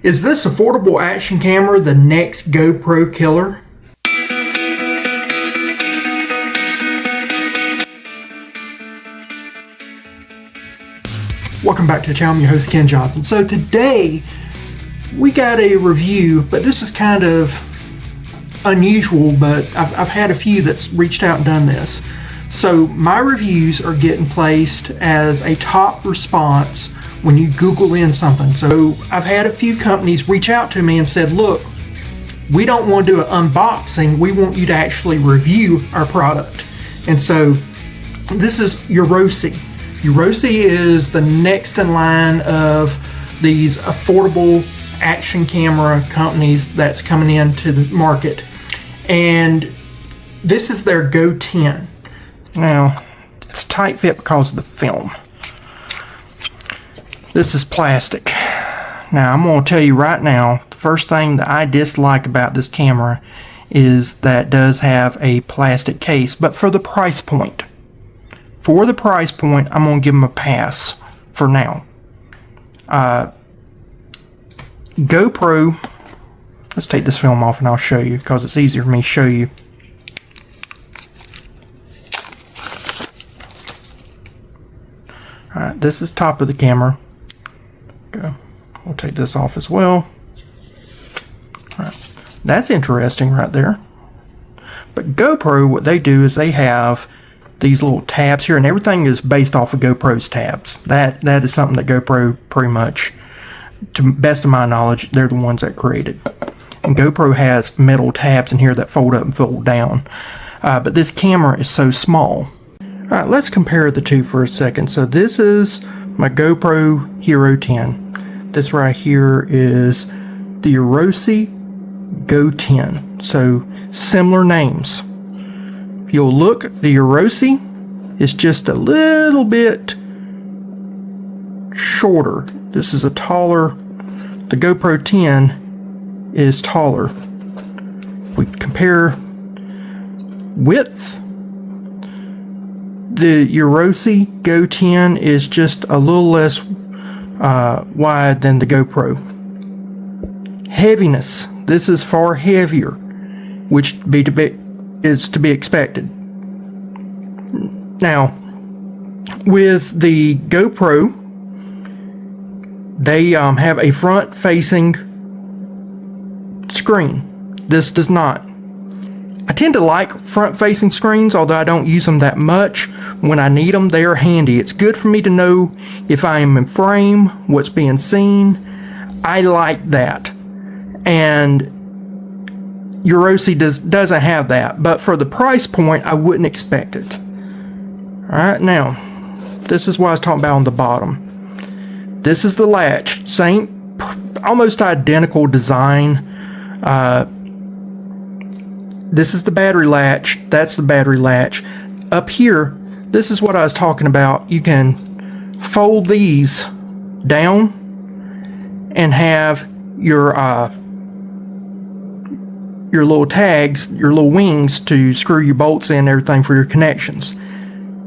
Is this affordable action camera the next GoPro killer? Welcome back to the channel. I'm your host, Ken Johnson. So today we got a review, but this is kind of unusual, but I've had a few that's reached out and done this. So my reviews are getting placed as a top response when you Google in something. So I've had a few companies reach out to me and said, look, we don't want to do an unboxing. We want you to actually review our product. And so this is Euorosi. Euorosi is the next in line of these affordable action camera companies that's coming into the market. And this is their Go 10. Now, it's a tight fit because of the film. This is plastic. Now, I'm going to tell you right now, the first thing that I dislike about this camera is that it does have a plastic case, but for the price point. For the price point, I'm going to give them a pass for now. GoPro, let's take this film off and I'll show you because it's easier for me to show you. Alright, this is top of the camera. We'll take this off as well. Alright, that's interesting right there. But GoPro, what they do is they have these little tabs here, and everything is based off of GoPro's tabs. That is something that GoPro pretty much, to best of my knowledge, they're the ones that created. And GoPro has metal tabs in here that fold up and fold down. But this camera is so small. Alright, let's compare the two for a second. So this is my GoPro Hero 10. This right here is the Euorosi Go 10. So similar names. If you'll look, the Euorosi is just a little bit shorter. This is a taller, the GoPro 10 is taller. If we compare width, the Euorosi Go 10 is just a little less wide than the GoPro. Heaviness, this is far heavier, which is to be expected. Now, with the GoPro, they have a front-facing screen. This does not. I tend to like front-facing screens, although I don't use them that much. When I need them, they are handy. It's good for me to know if I am in frame, what's being seen. I like that. And Euorosi doesn't have that. But for the price point, I wouldn't expect it. Alright, now, this is what I was talking about on the bottom. This is the latch. Same, almost identical design. This is the battery latch. That's the battery latch. Up here, this is what I was talking about. You can fold these down and have your little tags, your little wings to screw your bolts in and everything for your connections.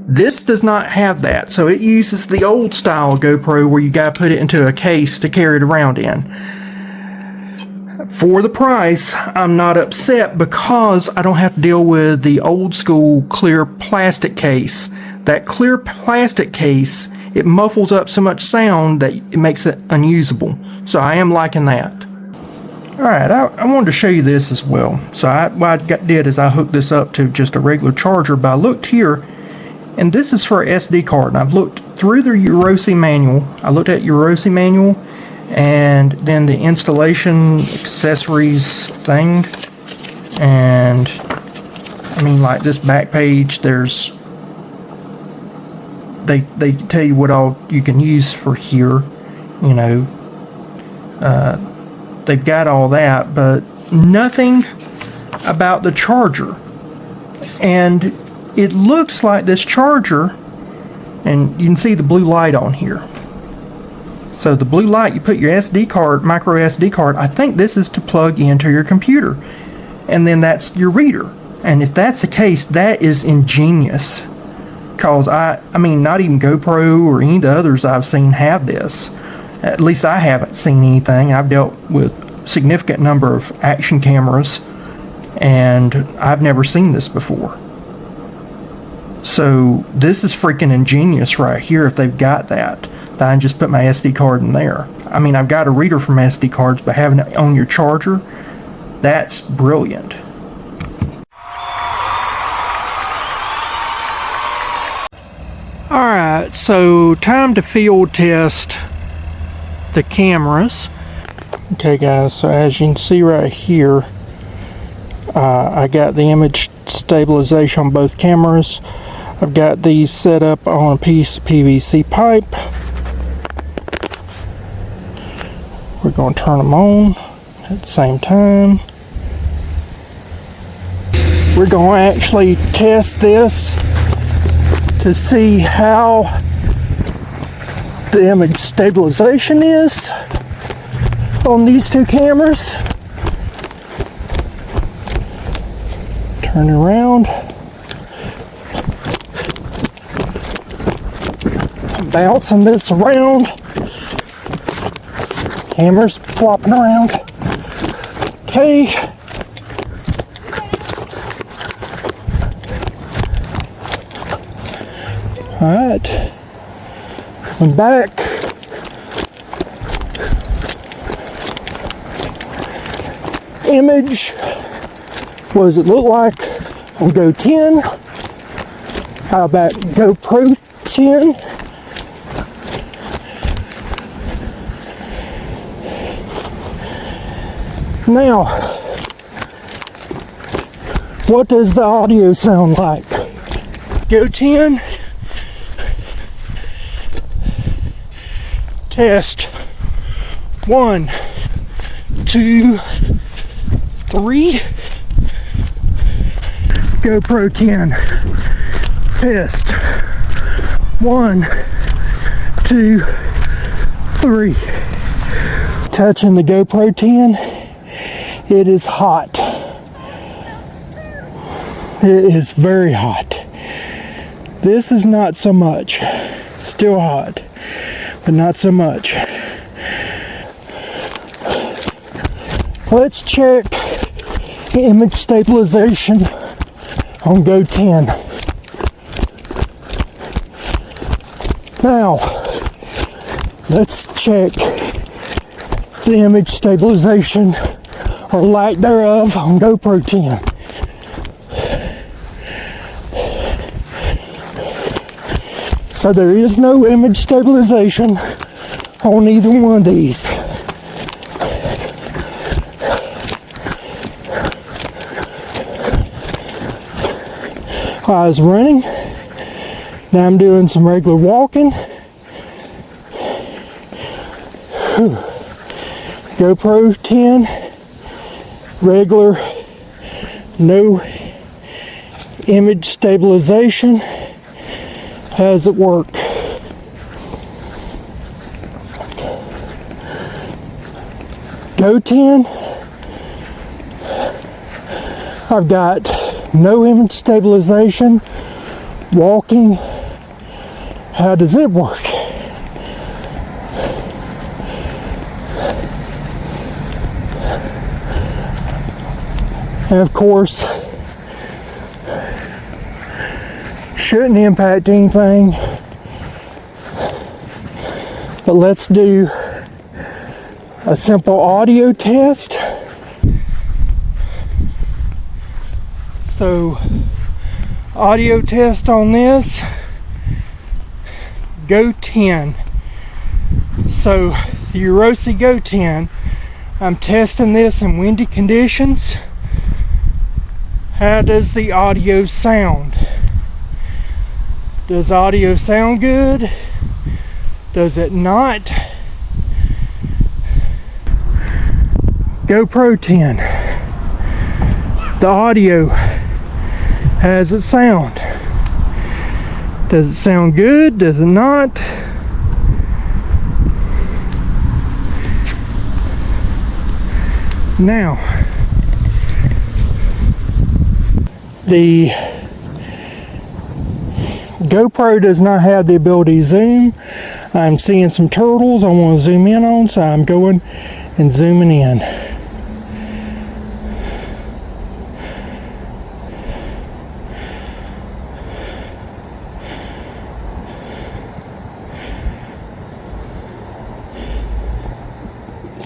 This does not have that, so it uses the old style GoPro where you gotta put it into a case to carry it around in. For the price, I'm not upset because I don't have to deal with the old school clear plastic case. That clear plastic case, it muffles up so much sound that it makes it unusable. So I am liking that. Alright, I wanted to show you this as well. So what I did is I hooked this up to just a regular charger, but I looked here, and this is for an SD card. And I've looked through the Euorosi manual. I looked at Euorosi manual, and then the installation accessories thing, and I mean, like this back page, there's they tell you what all you can use for here, you know. They've got all that, but nothing about the charger. And it looks like this charger, and you can see the blue light on here. So the blue light, you put your SD card, micro SD card, I think this is to plug into your computer. And then that's your reader. And if that's the case, that is ingenious. Because I mean, not even GoPro or any of the others I've seen have this. At least I haven't seen anything. I've dealt with a significant number of action cameras, and I've never seen this before. So this is freaking ingenious right here if they've got that. That I can just put my SD card in there. I mean, I've got a reader from SD cards, but having it on your charger, that's brilliant. Alright, so time to field test the cameras. Okay guys, so as you can see right here, I got the image stabilization on both cameras. I've got these set up on a piece of PVC pipe. We're going to turn them on at the same time. We're going to actually test this to see how the image stabilization is on these two cameras. Turn it around. I'm bouncing this around. Camera's flopping around. Okay. Alright. I'm back. Image. What does it look like on Go 10? How about GoPro 10? Now, what does the audio sound like? Go 10. Test. 1, 2, 3. GoPro 10. Test. 1, 2, 3. Touching the GoPro 10. It is hot. It is very hot. This is not so much. Still hot, but not so much. Let's check image stabilization on Go 10. Now, let's check the image stabilization or lack thereof on GoPro 10. So there is no image stabilization on either one of these. I was running. Now I'm doing some regular walking. GoPro 10, regular, no image stabilization. How does it work? Go 10, I've got no image stabilization, walking. How does it work? And of course, shouldn't impact anything, but let's do a simple audio test. So, audio test on this, Go 10. So, the Euorosi Go 10, I'm testing this in windy conditions. How does the audio sound? Does audio sound good? Does it not? GoPro 10. The audio, how does it sound? Does it sound good? Does it not? Now, the GoPro does not have the ability to zoom. I'm seeing some turtles I want to zoom in on, so I'm going and zooming in.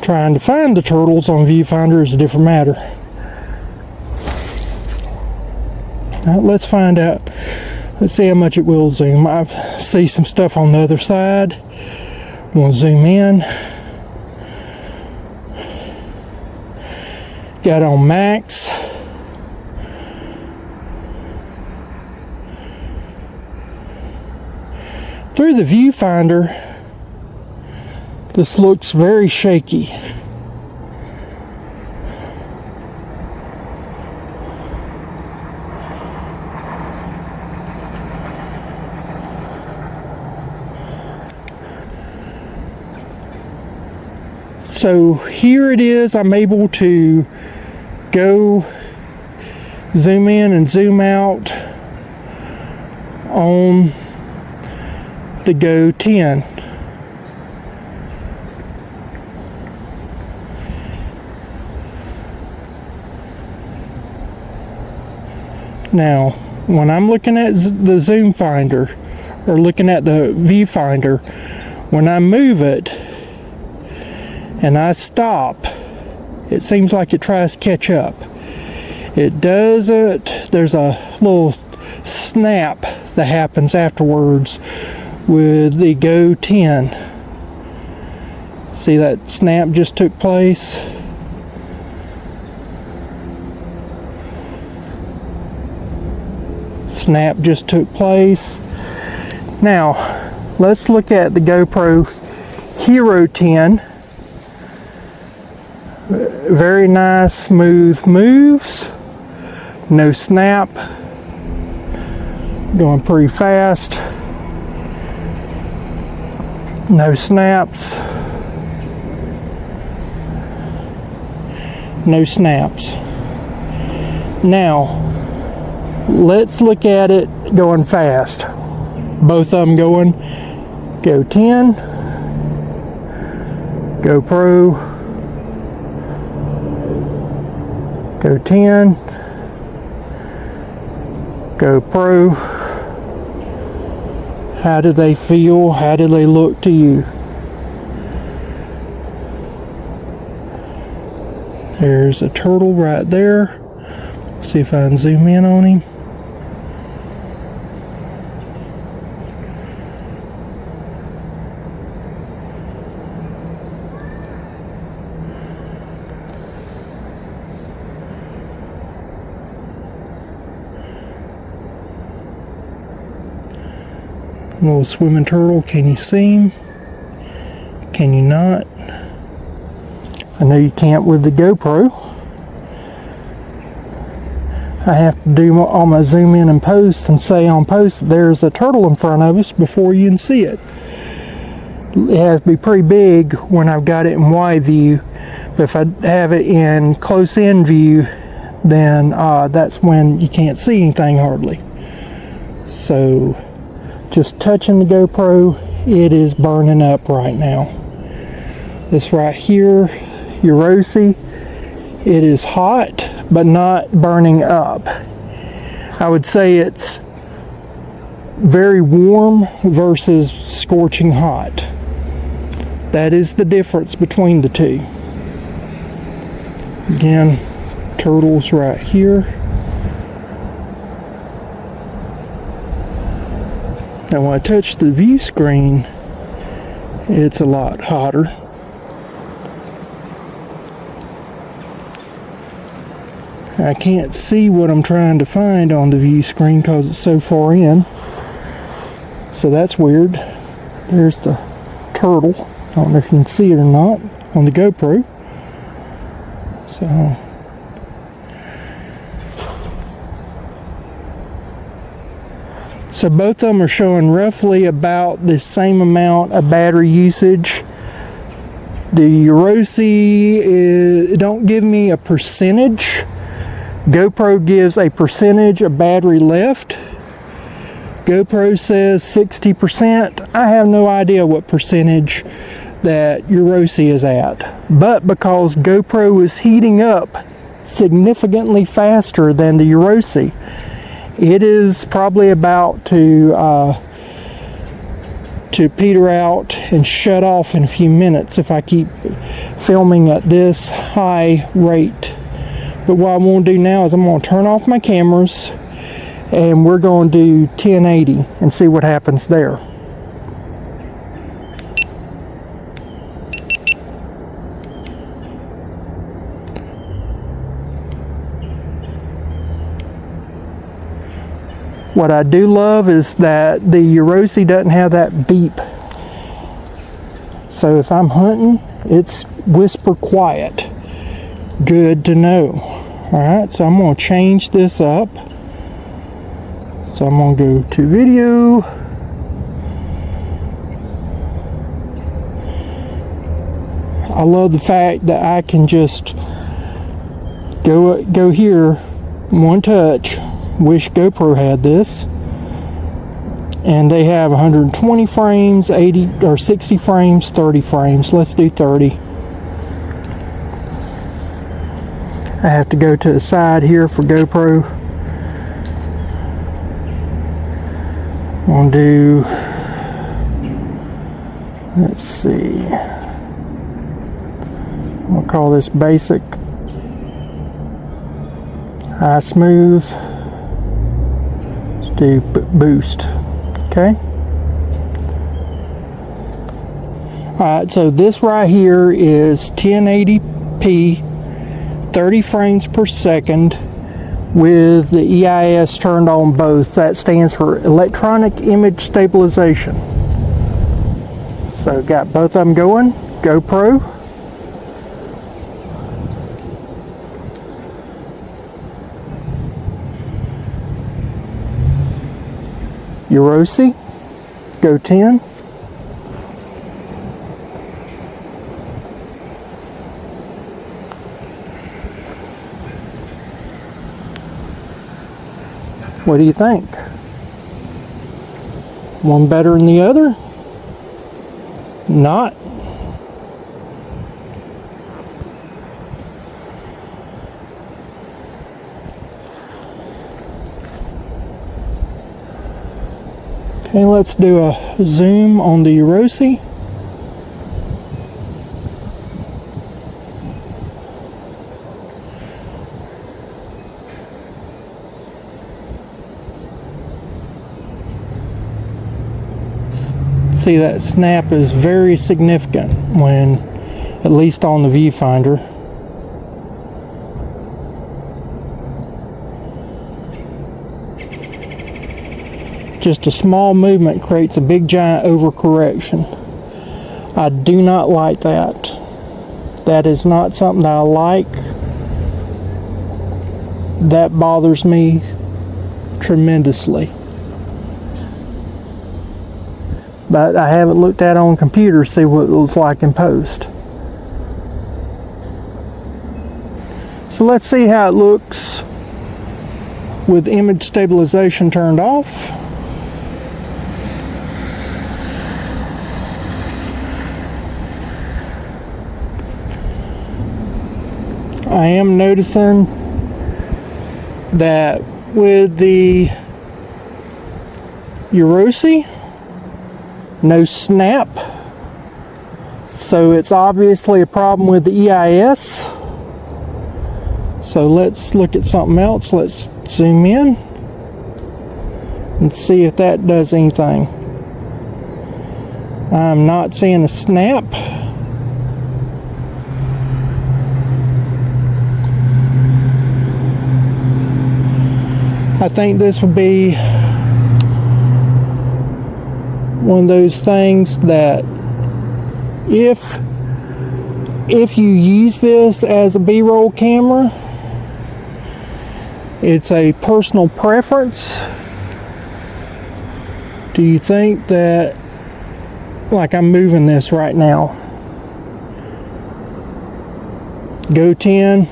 Trying to find the turtles on viewfinder is a different matter. Now, let's find out. Let's see how much it will zoom. I see some stuff on the other side. I'm going to zoom in. Got on max. Through the viewfinder, this looks very shaky. So here it is. I'm able to go zoom in and zoom out on the Go 10. Now, when I'm looking at the zoom finder, or looking at the viewfinder, when I move it and I stop, it seems like it tries to catch up. It doesn't. There's a little snap that happens afterwards with the Go 10. See, that snap just took place. Snap just took place. Now, let's look at the GoPro Hero 10. Very nice, smooth moves. No snap. Going pretty fast. No snaps. No snaps. Now, let's look at it going fast. Both of them going. Go 10. GoPro. Go 10. GoPro. How do they feel? How do they look to you? There's a turtle right there. See if I can zoom in on him. Little swimming turtle. Can you see him? Can you not? I know you can't with the GoPro. I have to do all my zoom in and post and say on post there's a turtle in front of us before you can see it. It has to be pretty big when I've got it in wide view, but if I have it in close in view, then that's when you can't see anything hardly. So just touching the GoPro, it is burning up right now. This right here, Euorosi, it is hot but not burning up. I would say it's very warm versus scorching hot. That is the difference between the two. Again, turtles right here. Now when I touch the view screen, it's a lot hotter. I can't see what I'm trying to find on the view screen because it's so far in. So that's weird. There's the turtle. I don't know if you can see it or not on the GoPro. So both of them are showing roughly about the same amount of battery usage. The Euorosi don't give me a percentage. GoPro gives a percentage of battery left, GoPro says 60%. I have no idea what percentage that Euorosi is at. But because GoPro is heating up significantly faster than the Euorosi, it is probably about to peter out and shut off in a few minutes if I keep filming at this high rate. But what I'm going to do now is I'm going to turn off my cameras and we're going to do 1080 and see what happens there. What I do love is that the Euorosi doesn't have that beep. So if I'm hunting, it's whisper quiet. Good to know. Alright, so I'm going to change this up. So I'm going to go to video. I love the fact that I can just go here, one touch. Wish GoPro had this. And they have 120 frames, 80 or 60 frames, 30 frames. Let's do 30. I have to go to the side here for GoPro. I'm gonna do, let's see, I'll call this basic, high smooth. Let's do boost. Okay. Alright, so this right here is 1080p, 30 frames per second with the EIS turned on both. That stands for electronic image stabilization. So got both of them going. GoPro. Euorosi. Go 10. What do you think? One better than the other? Not. Okay, let's do a zoom on the Euorosi. See, that snap is very significant when, at least on the viewfinder. Just a small movement creates a big giant overcorrection. I do not like that. That is not something that I like. That bothers me tremendously. But I haven't looked at it on computer to see what it looks like in post. So let's see how it looks with image stabilization turned off. I am noticing that with the Euorosi, no snap, so it's obviously a problem with the EIS. So let's look at something else. Let's zoom in and see if that does anything. I'm not seeing a snap. I think this would be one of those things that if you use this as a B-roll camera, it's a personal preference. Do you think that, like I'm moving this right now, go 10,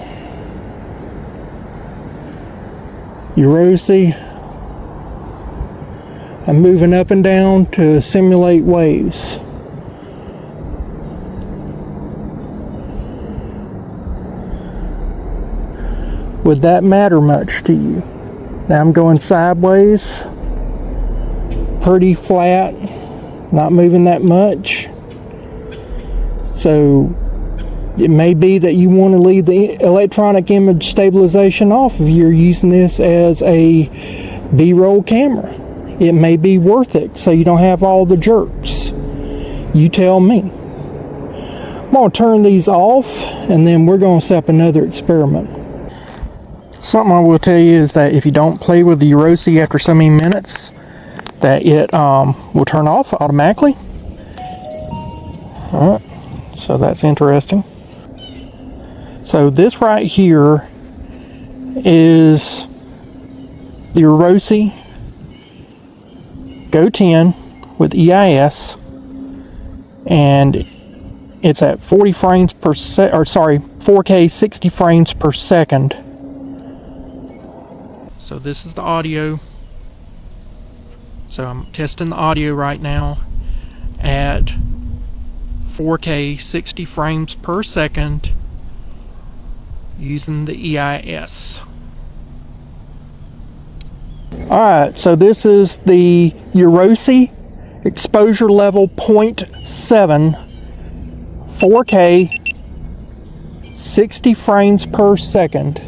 Euorosi, I'm moving up and down to simulate waves. Would that matter much to you? Now I'm going sideways, pretty flat, not moving that much. So it may be that you want to leave the electronic image stabilization off if you're using this as a B-roll camera. It may be worth it so you don't have all the jerks. You tell me. I'm going to turn these off and then we're going to set up another experiment. Something I will tell you is that if you don't play with the Euorosi after so many minutes, that it will turn off automatically. Alright, so that's interesting. So this right here is the Euorosi Go 10 with EIS, and it's at 40 frames per second, or sorry, 4K 60 frames per second. So this is the audio. So I'm testing the audio right now at 4K 60 frames per second using the EIS. Alright, so this is the Euorosi exposure level 0.7 4K 60 frames per second.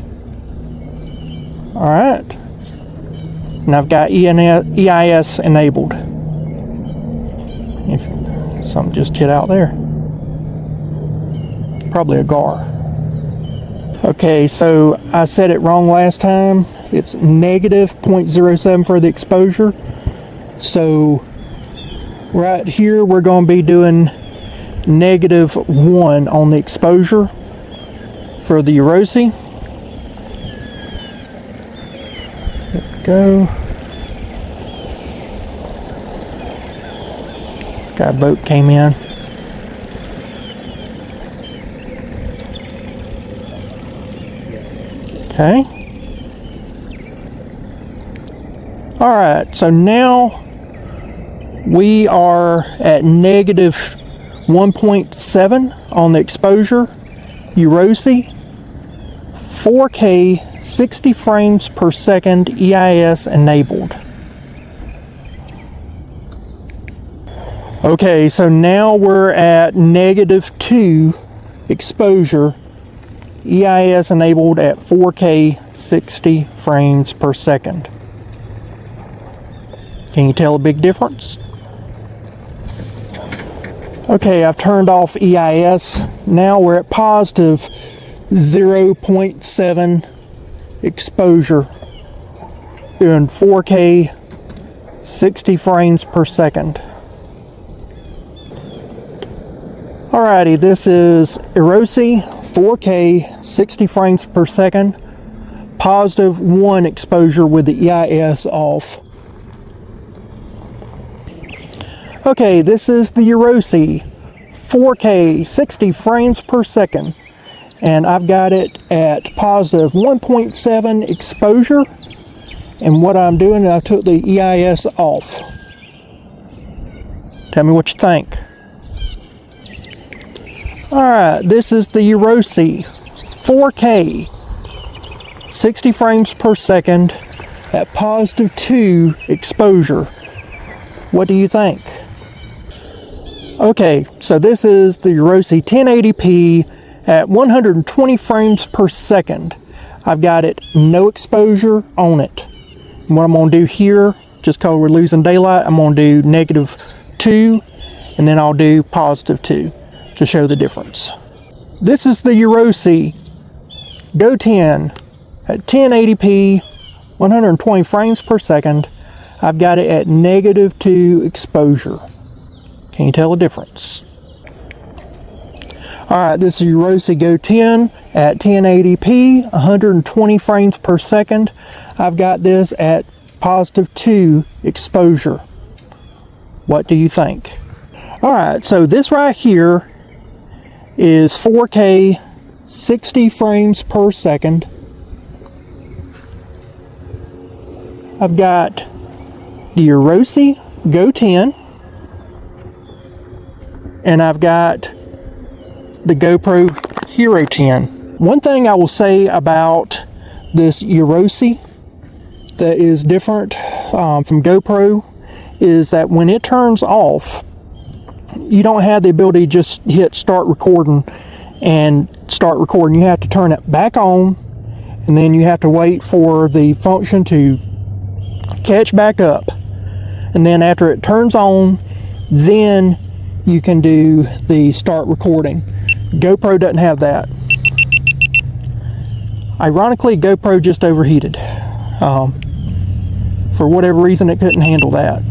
Alright, and I've got EIS enabled. If something just hit out there, probably a gar. Okay, so I said it wrong last time. It's negative 0.07 for the exposure. So right here we're going to be doing -1 on the exposure for the Euorosi. There we go. Got a boat came in. Okay. Alright, so now we are at -1.7 on the exposure. Euorosi 4K 60 frames per second EIS enabled. Okay, so now we're at -2 exposure, EIS enabled at 4K 60 frames per second. Can you tell a big difference? Okay, I've turned off EIS. Now we're at positive 0.7 exposure, doing 4K 60 frames per second. Alrighty, this is Euorosi 4K 60 frames per second, +1 exposure with the EIS off. Okay, this is the Euorosi 4K 60 frames per second, and I've got it at +1.7 exposure, and what I'm doing is I took the EIS off. Tell me what you think. Alright, this is the Euorosi 4K 60 frames per second at +2 exposure. What do you think? Okay, so this is the Euorosi 1080p at 120 frames per second. I've got it no exposure on it. And what I'm going to do here, just because we're losing daylight, I'm going to do -2 and then I'll do +2 to show the difference. This is the Euorosi Go 10 at 1080p 120 frames per second. I've got it at -2 exposure. Can you tell the difference? Alright, this is Euorosi Go 10 at 1080p 120 frames per second. I've got this at +2 exposure. What do you think? Alright, so this right here is 4K 60 frames per second. I've got the Euorosi Go 10, and I've got the GoPro Hero 10. One thing I will say about this Euorosi that is different from GoPro is that when it turns off, you don't have the ability to just hit start recording and start recording. You have to turn it back on, and then you have to wait for the function to catch back up. And then after it turns on, then you can do the start recording. GoPro doesn't have that. Ironically, GoPro just overheated. For whatever reason, it couldn't handle that.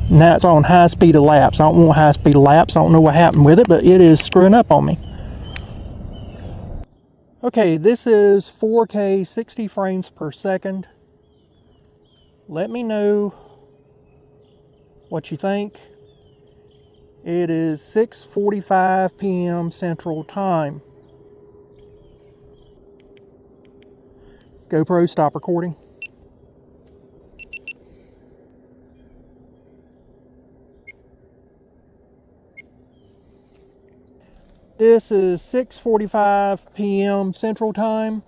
Now it's on high speed elapse. I don't want high speed elapse. I don't know what happened with it, but it is screwing up on me. Okay, this is 4K 60 frames per second. Let me know what you think. It is 6:45 p.m. Central Time. GoPro, stop recording. This is 6:45 p.m. Central Time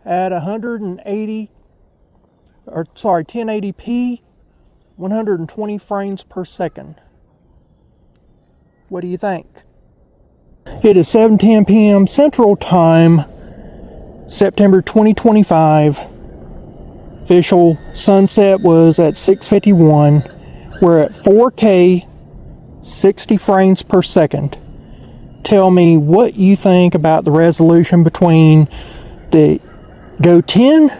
at 1080p, 120 frames per second. What do you think? It is 7:10 p.m. Central Time, September 2025. Official sunset was at 6:51. We're at 4K 60 frames per second. Tell me what you think about the resolution between the Go 10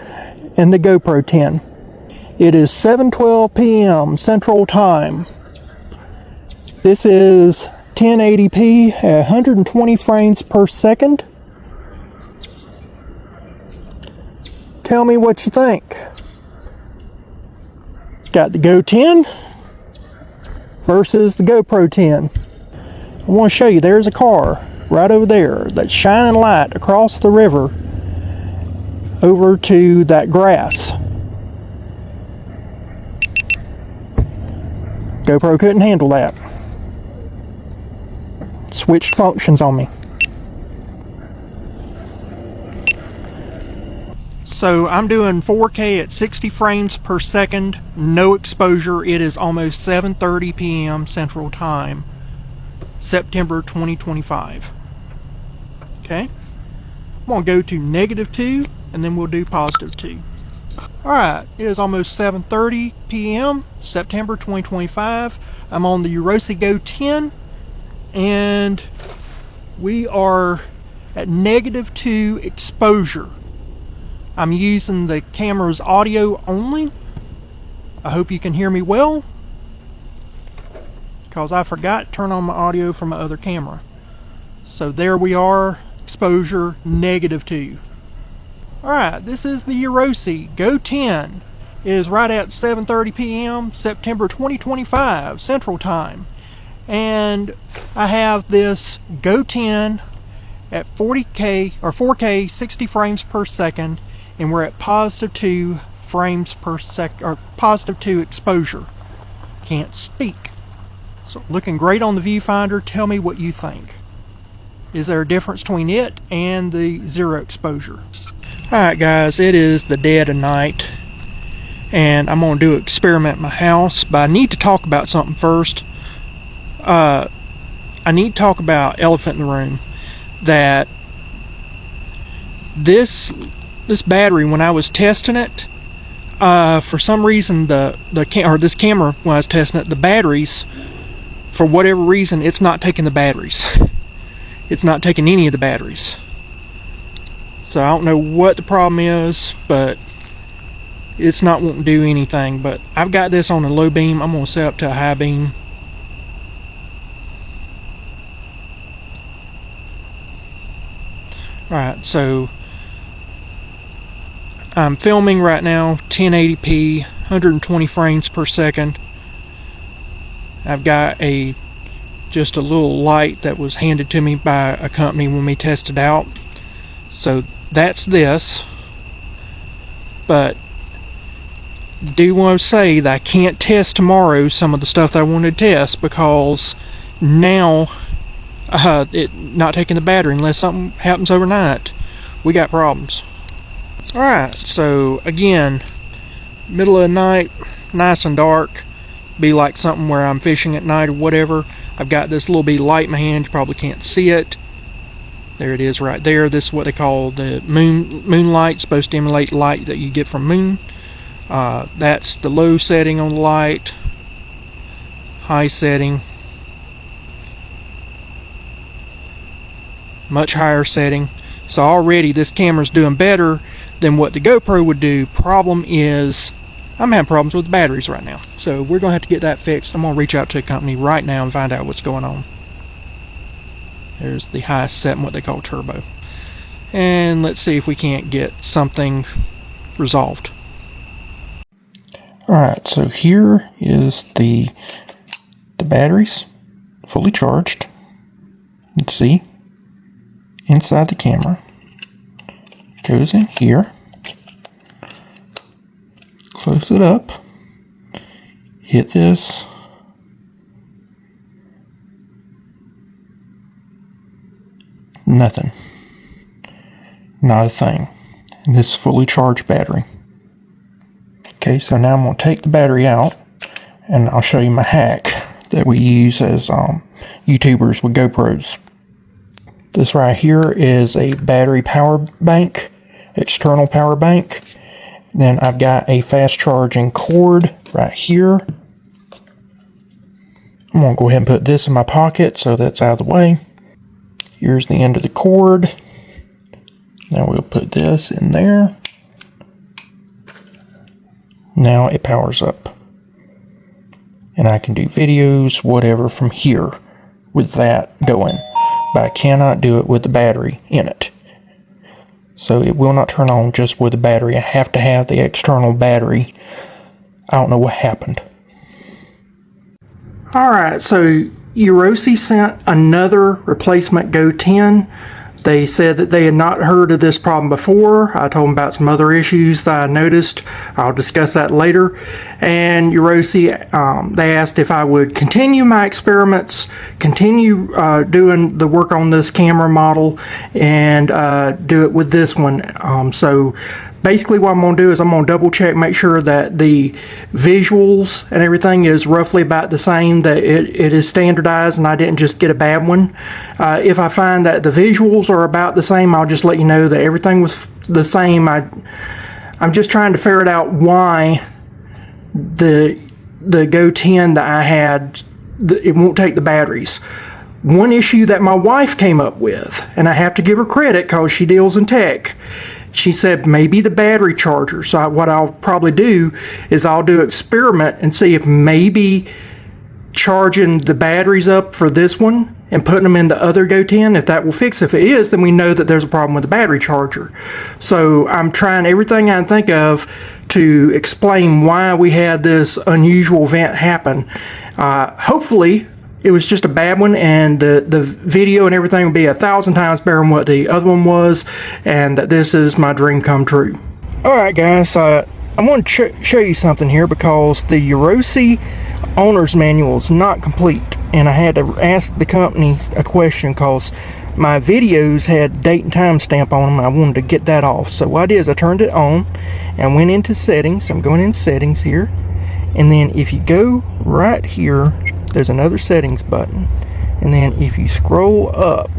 and the GoPro 10. It is 7:12 p.m. Central Time. This is 1080p at 120 frames per second. Tell me what you think. Got the Go 10 versus the GoPro 10. I want to show you, there's a car right over there that's shining light across the river over to that grass. GoPro couldn't handle that. Switched functions on me. So I'm doing 4K at 60 frames per second, no exposure. It is almost 7:30 p.m. Central Time. September 2025. Okay, I'm gonna go to -2 and then we'll do +2. Alright, it is almost 7:30 p.m. September 2025. I'm on the Euorosi Go 10 and we are at -2 exposure. I'm using the camera's audio only. I hope you can hear me well, because I forgot to turn on my audio from my other camera. So there we are, exposure -2. Alright, this is the Euorosi Go 10. It is right at 7:30 p.m. September 2025 Central Time. And I have this Go 10 at 40K or 4K 60 frames per second, and we're at +2 frames per second, or +2 exposure. Can't speak. So looking great on the viewfinder. Tell me what you think. Is there a difference between it and the 0 exposure? Alright guys, it is the dead of night and I'm going to do an experiment in my house, but I need to talk about something first. I need to talk about elephant in the room. That this battery, when I was testing it, for some reason this camera, when I was testing it, the batteries, for whatever reason, it's not taking the batteries. It's not taking any of the batteries. So I don't know what the problem is, but it's not wanting to do anything. But I've got this on a low beam. I'm going to set up to a high beam. Alright, so I'm filming right now 1080p, 120 frames per second. I've got just a little light that was handed to me by a company when we tested out. So that's this. But do want to say that I can't test tomorrow some of the stuff that I wanted to test, because now it not taking the battery unless something happens overnight. We got problems. Alright, so again, middle of the night, nice and dark, be like something where I'm fishing at night or whatever. I've got this little bitty light in my hand. You probably can't see it. There it is right there. This is what they call the moonlight, supposed to emulate light that you get from moon. That's the low setting on the light, high setting, much higher setting. So already this camera's doing better than what the GoPro would do. Problem is, I'm having problems with the batteries right now. So we're gonna have to get that fixed. I'm gonna reach out to a company right now and find out what's going on. There's the highest setting, what they call turbo. And let's see if we can't get something resolved. Alright, so here is the batteries fully charged. You can see inside the camera. Goes in here. Close it up. Hit this. Nothing. Not a thing. And this is fully charged battery. Okay, so now I'm going to take the battery out and I'll show you my hack that we use as YouTubers with GoPros. This right here is a battery power bank, external power bank. Then I've got a fast charging cord right here. I'm going to go ahead and put this in my pocket so that's out of the way. Here's the end of the cord. Now we'll put this in there. Now it powers up. And I can do videos, whatever, from here with that going. But I cannot do it with the battery in it. So it will not turn on just with the battery. I have to have the external battery. I don't know what happened. Alright, so Euorosi sent another replacement Go 10. They said that they had not heard of this problem before. I told them about some other issues that I noticed. I'll discuss that later. And Euorosi, they asked if I would continue my experiments, continue doing the work on this camera model, and do it with this one. So basically what I'm going to do is I'm going to double check, make sure that the visuals and everything is roughly about the same, that it is standardized and I didn't just get a bad one. If I find that the visuals are about the same, I'll just let you know that everything was the same. I'm just trying to ferret out why the Go 10 that I had, it won't take the batteries. One issue that my wife came up with, and I have to give her credit because she deals in tech, she said maybe the battery charger. So what I'll probably do is I'll do an experiment and see if maybe charging the batteries up for this one and putting them in the other Go 10, if that will fix it. If it is, then we know that there's a problem with the battery charger. So I'm trying everything I can think of to explain why we had this unusual event happen. Hopefully it was just a bad one, and the video and everything will be 1,000 times better than what the other one was, and that this is my dream come true. Alright guys, I want to show you something here, because the Euorosi owner's manual is not complete, and I had to ask the company a question because my videos had date and time stamp on them. I wanted to get that off. So what I did is I turned it on and went into settings. I'm going in settings here, and then if you go right here, there's another settings button, and then if you scroll up,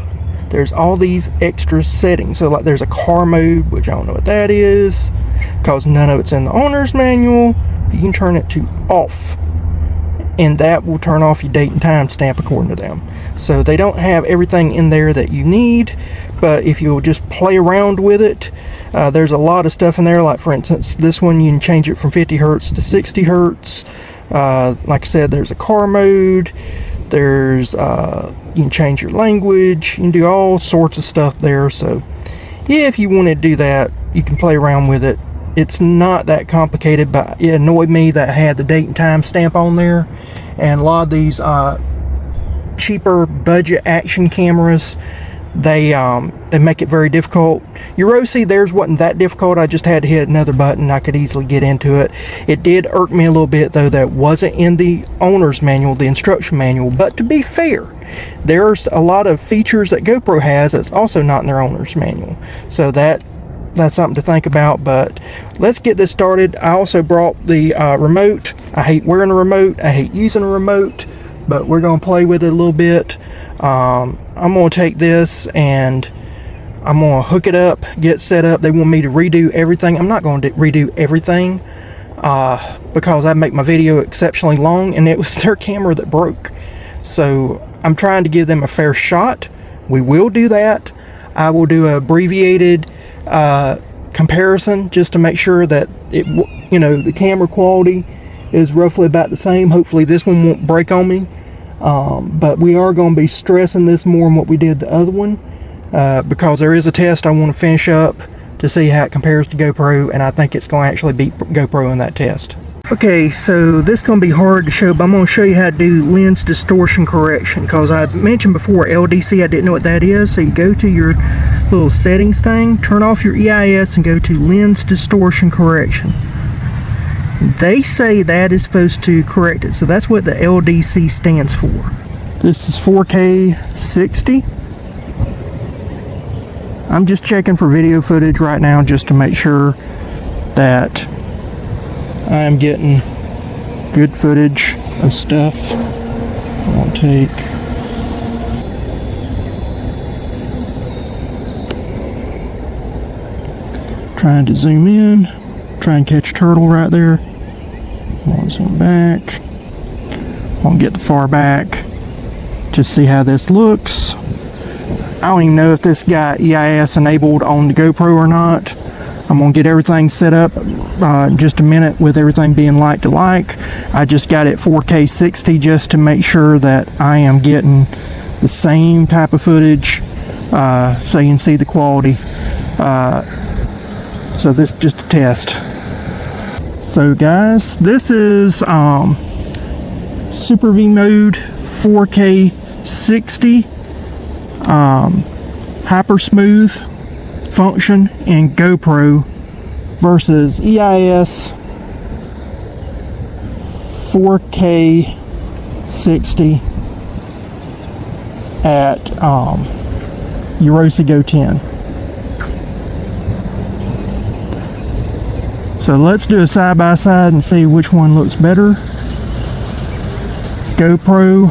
there's all these extra settings. So like there's a car mode, which I don't know what that is because none of it's in the owner's manual. You can turn it to off, and that will turn off your date and time stamp according to them. So they don't have everything in there that you need, but if you'll just play around with it, there's a lot of stuff in there. Like for instance, this one, you can change it from 50 hertz to 60 hertz. Like I said, there's a car mode, there's you can change your language, you can do all sorts of stuff there. So yeah, if you want to do that, you can play around with it. It's not that complicated, but it annoyed me that I had the date and time stamp on there. And a lot of these cheaper budget action cameras, they make it very difficult. Euorosi, theirs wasn't that difficult. I just had to hit another button. I could easily get into it. It did irk me a little bit though that wasn't in the owner's manual, the instruction manual. But to be fair, there's a lot of features that GoPro has that's also not in their owner's manual. So that's something to think about. But let's get this started. I also brought the remote. I hate wearing a remote. I hate using a remote, but we're going to play with it a little bit. I'm going to take this and I'm going to hook it up, get set up. They want me to redo everything. I'm not going to redo everything because I make my video exceptionally long, and it was their camera that broke. So I'm trying to give them a fair shot. We will do that. I will do an abbreviated comparison just to make sure that the camera quality is roughly about the same. Hopefully this one won't break on me. But we are going to be stressing this more than what we did the other one because there is a test I want to finish up to see how it compares to GoPro, and I think it's going to actually beat GoPro in that test. Okay, so this is going to be hard to show, but I'm going to show you how to do lens distortion correction, because I mentioned before LDC, I didn't know what that is. So you go to your little settings thing, turn off your EIS and go to lens distortion correction. They say that is supposed to correct it, so that's what the LDC stands for. This is 4K 60. I'm just checking for video footage right now just to make sure that I'm getting good footage of stuff. I'll take trying to zoom in, try and catch a turtle right there. I'll zoom back. I'll get the far back. Just see how this looks. I don't even know if this got EIS enabled on the GoPro or not. I'm gonna get everything set up in just a minute with everything being like to like. I just got it 4K 60 just to make sure that I am getting the same type of footage so you can see the quality. So this is just a test. So guys, this is Super V mode 4K 60 hyper smooth function in GoPro versus EIS 4K 60 at Euorosi Go 10. So let's do a side by side and see which one looks better, GoPro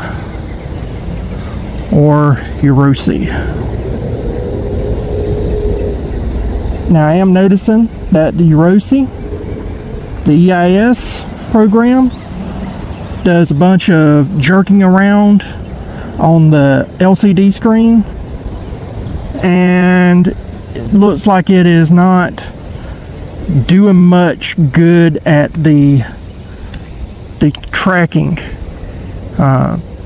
or Euorosi. Now I am noticing that the Euorosi, the EIS program, does a bunch of jerking around on the LCD screen, and it looks like it is not doing much good at the tracking.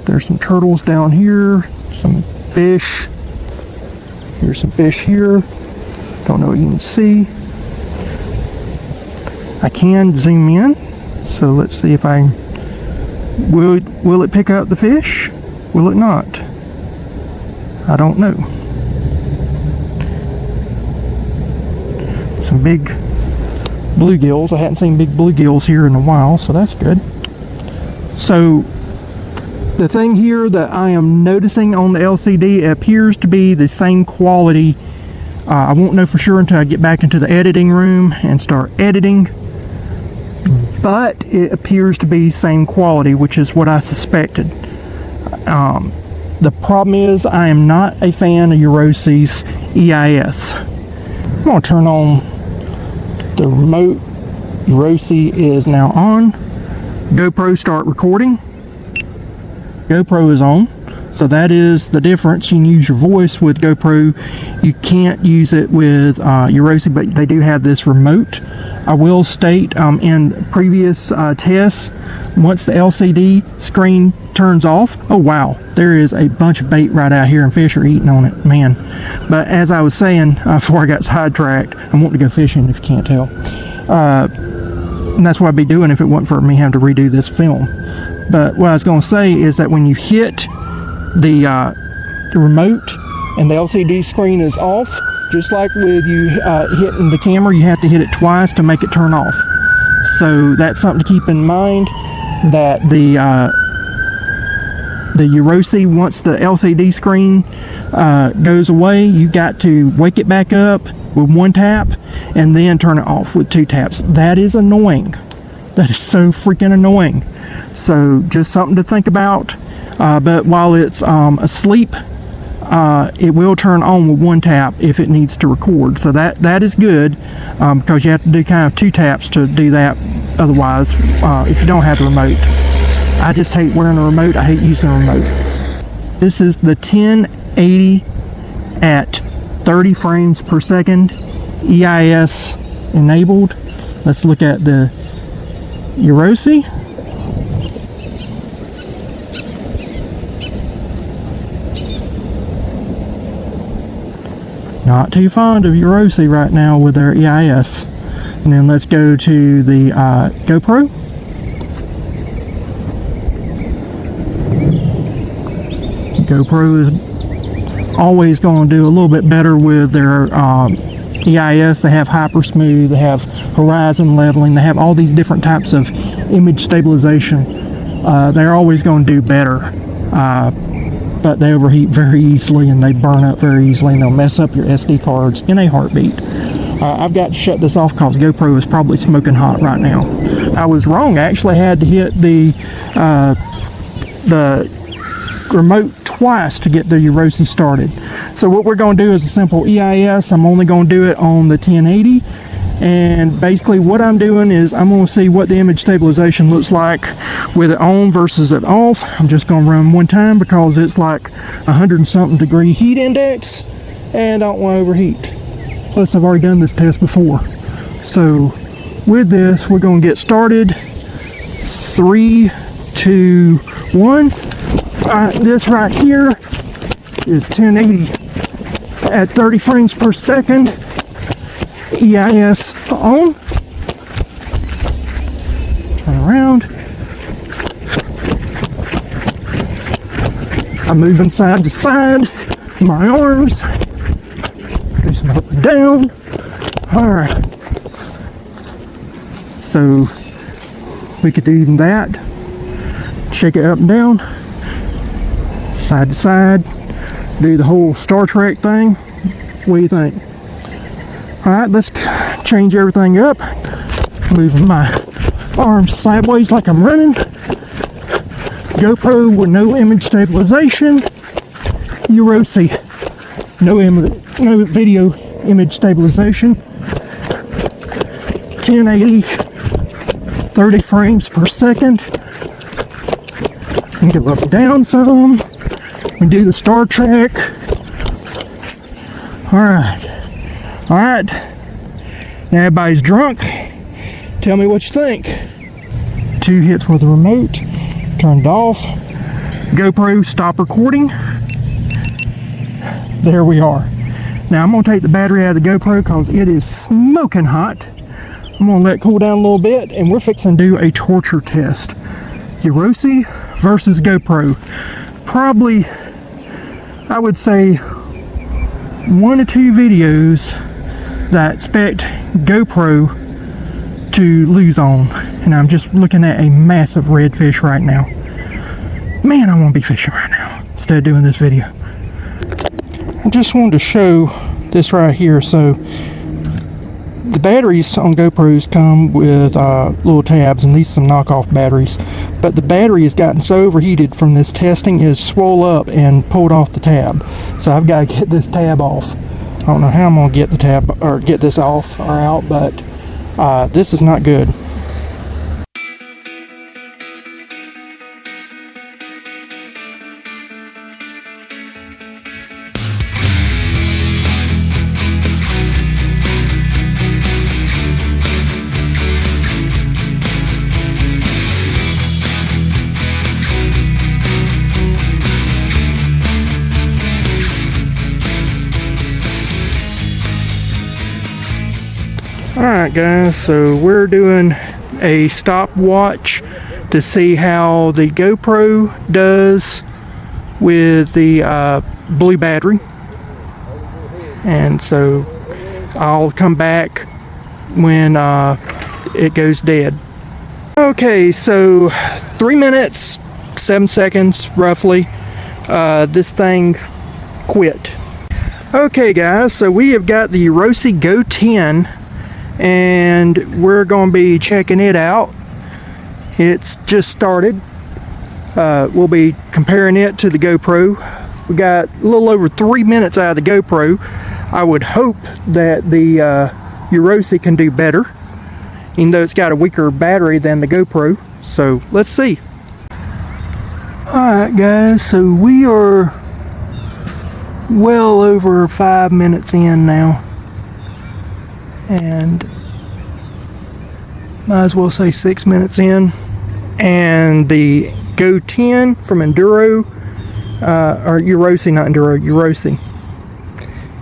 There's some turtles down here, some fish. Here's some fish here. Don't know what you can see. I can zoom in, so let's see if I will it pick up the fish? Will it not? I don't know. Some big bluegills. I hadn't seen big bluegills here in a while, so that's good. So the thing here that I am noticing on the LCD, it appears to be the same quality. I won't know for sure until I get back into the editing room and start editing, but it appears to be same quality, which is what I suspected. The problem is I am not a fan of Eurosi's EIS. I'm going to turn on the remote. Euorosi is now on. GoPro start recording. GoPro is on. So that is the difference. You can use your voice with GoPro. You can't use it with Euorosi, but they do have this remote. I will state in previous tests, once the LCD screen turns off, oh wow, there is a bunch of bait right out here and fish are eating on it, man. But as I was saying before I got sidetracked, I'm wanting to go fishing if you can't tell. And that's what I'd be doing if it wasn't for me having to redo this film. But what I was going to say is that when you hit the remote, and the LCD screen is off. Just like with you hitting the camera, you have to hit it twice to make it turn off. So that's something to keep in mind, that the Euorosi, once the LCD screen goes away, you got to wake it back up with one tap and then turn it off with 2 taps. That is annoying. That is so freaking annoying. So just something to think about. But while it's asleep, it will turn on with 1 tap if it needs to record. So that is good, because you have to do kind of 2 taps to do that. Otherwise, if you don't have the remote. I just hate wearing a remote. I hate using a remote. This is the 1080 at 30 frames per second, EIS enabled. Let's look at the Euorosi. Not too fond of Euorosi right now with their EIS. And then let's go to the GoPro. GoPro is always going to do a little bit better with their EIS. They have hyper smooth, they have horizon leveling, they have all these different types of image stabilization. They're always going to do better, but they overheat very easily and they burn up very easily, and they'll mess up your SD cards in a heartbeat. I've got to shut this off because GoPro is probably smoking hot right now. I was wrong. I actually had to hit the remote twice to get the Euorosi started. So what we're going to do is a simple EIS. I'm only going to do it on the 1080, and basically what I'm doing is I'm going to see what the image stabilization looks like with it on versus it off. I'm just going to run one time because it's like 100 and something degree heat index, and I don't want to overheat. Plus I've already done this test before. So with this, we're going to get started. 3, 2, 1. This right here is 1080 at 30 frames per second, EIS on. Turn around. I'm moving side to side, my arms, do some up and down. All right, so we could do that, shake it up and down, side to side, do the whole Star Trek thing. What do you think? All right, let's change everything up. Moving my arms sideways like I'm running. GoPro with no image stabilization. Euorosi, no video image stabilization. 1080, 30 frames per second. And go up and down some. We do the Star Trek. All right. Now everybody's drunk. Tell me what you think. 2 hits with the remote. Turned off. GoPro, stop recording. There we are. Now I'm gonna take the battery out of the GoPro because it is smoking hot. I'm gonna let it cool down a little bit, and we're fixing to do a torture test. Euorosi versus GoPro. Probably, I would say, 1 or 2 videos that expect GoPro to lose on. And I'm just looking at a massive redfish right now. Man, I want to be fishing right now instead of doing this video. I just wanted to show this right here. So the batteries on GoPros come with little tabs, and these are some knockoff batteries. But the battery has gotten so overheated from this testing, it has swole up and pulled off the tab. So I've got to get this tab off. I don't know how I'm going to get the tab or get this off or out, but this is not good. Alright guys, so we're doing a stopwatch to see how the GoPro does with the blue battery. and so I'll come back when it goes dead. Okay, so 3 minutes 7 seconds roughly, this thing quit. Okay guys, so we have got the Euorosi Go 10 and we're going to be checking it out. It's just started. We'll be comparing it to the GoPro. We got a little over 3 minutes out of the GoPro. I would hope that the Euorosi can do better, even though it's got a weaker battery than the GoPro. So let's see. Alright guys, so we are well over 5 minutes in now, and might as well say 6 minutes in, and the Go 10 from Enduro, or Euorosi, not Enduro, Euorosi,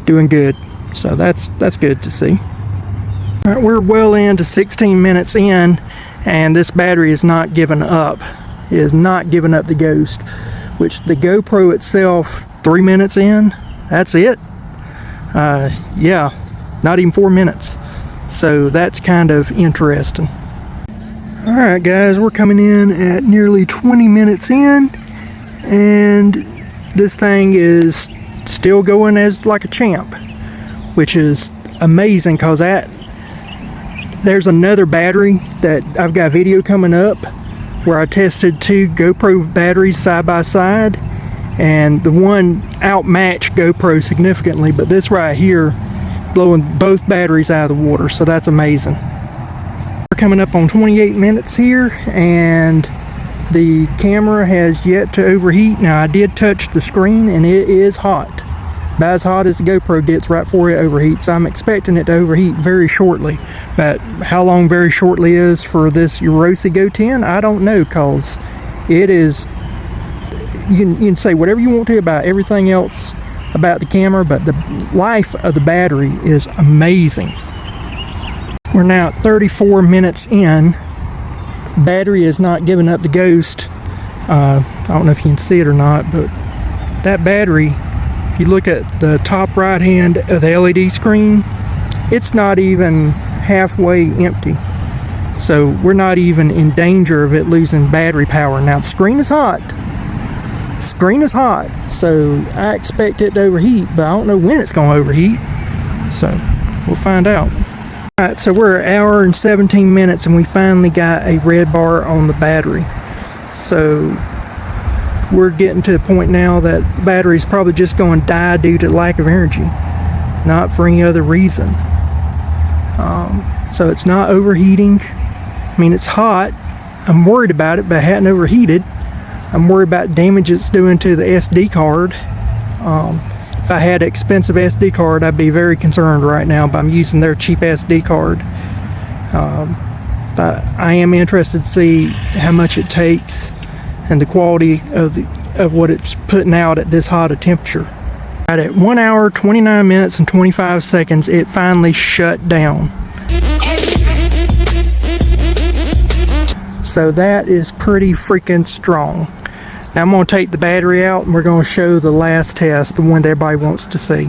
doing good. So that's good to see. All right, we're well into 16 minutes in, and this battery is not giving up. It is not giving up the ghost, which the GoPro itself, 3 minutes in, that's it. Yeah, not even 4 minutes. So that's kind of interesting. Alright guys, we're coming in at nearly 20 minutes in, and this thing is still going as like a champ, which is amazing, because there's another battery that I've got a video coming up where I tested 2 GoPro batteries side by side, and the one outmatched GoPro significantly, but this right here blowing both batteries out of the water, so that's amazing. We're coming up on 28 minutes here, and the camera has yet to overheat. Now I did touch the screen and it is hot, about as hot as the GoPro gets right before it overheats, so I'm expecting it to overheat very shortly. But how long very shortly is for this Euorosi Go 10, I don't know, because it is, you can say whatever you want to about everything else about the camera, but the life of the battery is amazing. We're now at 34 minutes in. Battery is not giving up the ghost. I don't know if you can see it or not, but that battery, if you look at the top right hand of the LED screen, it's not even halfway empty. So we're not even in danger of it losing battery power. Now the screen is hot. Screen is hot, so I expect it to overheat, but I don't know when it's going to overheat. So we'll find out. Alright, so we're an hour and 17 minutes and we finally got a red bar on the battery. So we're getting to the point now that the battery's probably just going to die due to lack of energy, not for any other reason. So it's not overheating. I mean, it's hot. I'm worried about it, but it hadn't overheated. I'm worried about damage it's doing to the SD card. If I had an expensive SD card, I'd be very concerned right now, but I'm using their cheap SD card. But I am interested to see how much it takes and the quality of what it's putting out at this hot a temperature. Right at 1 hour, 29 minutes, and 25 seconds, it finally shut down. So that is pretty freaking strong. Now I'm going to take the battery out and we're going to show the last test, the one that everybody wants to see.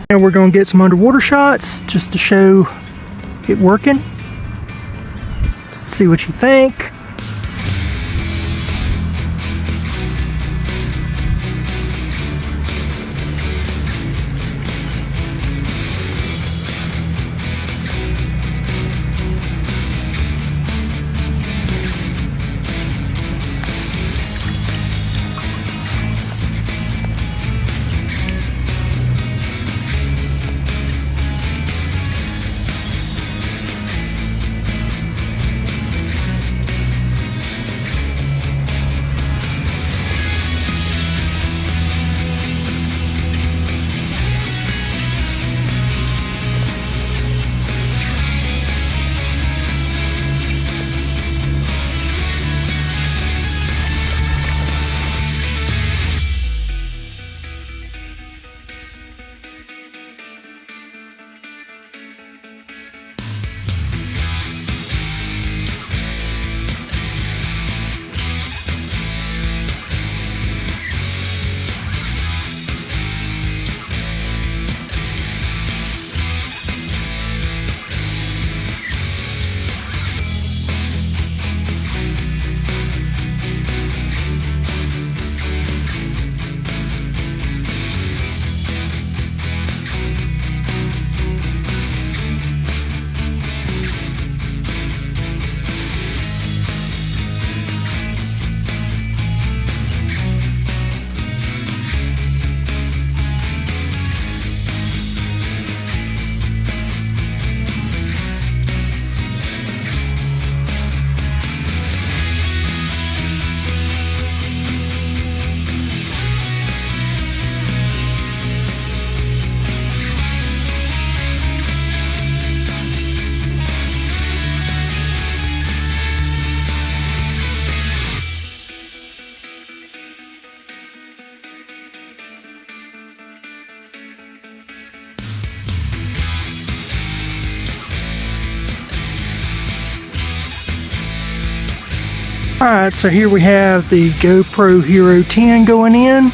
And we're going to get some underwater shots just to show it working. See what you think. Alright, so here we have the GoPro Hero 10 going in.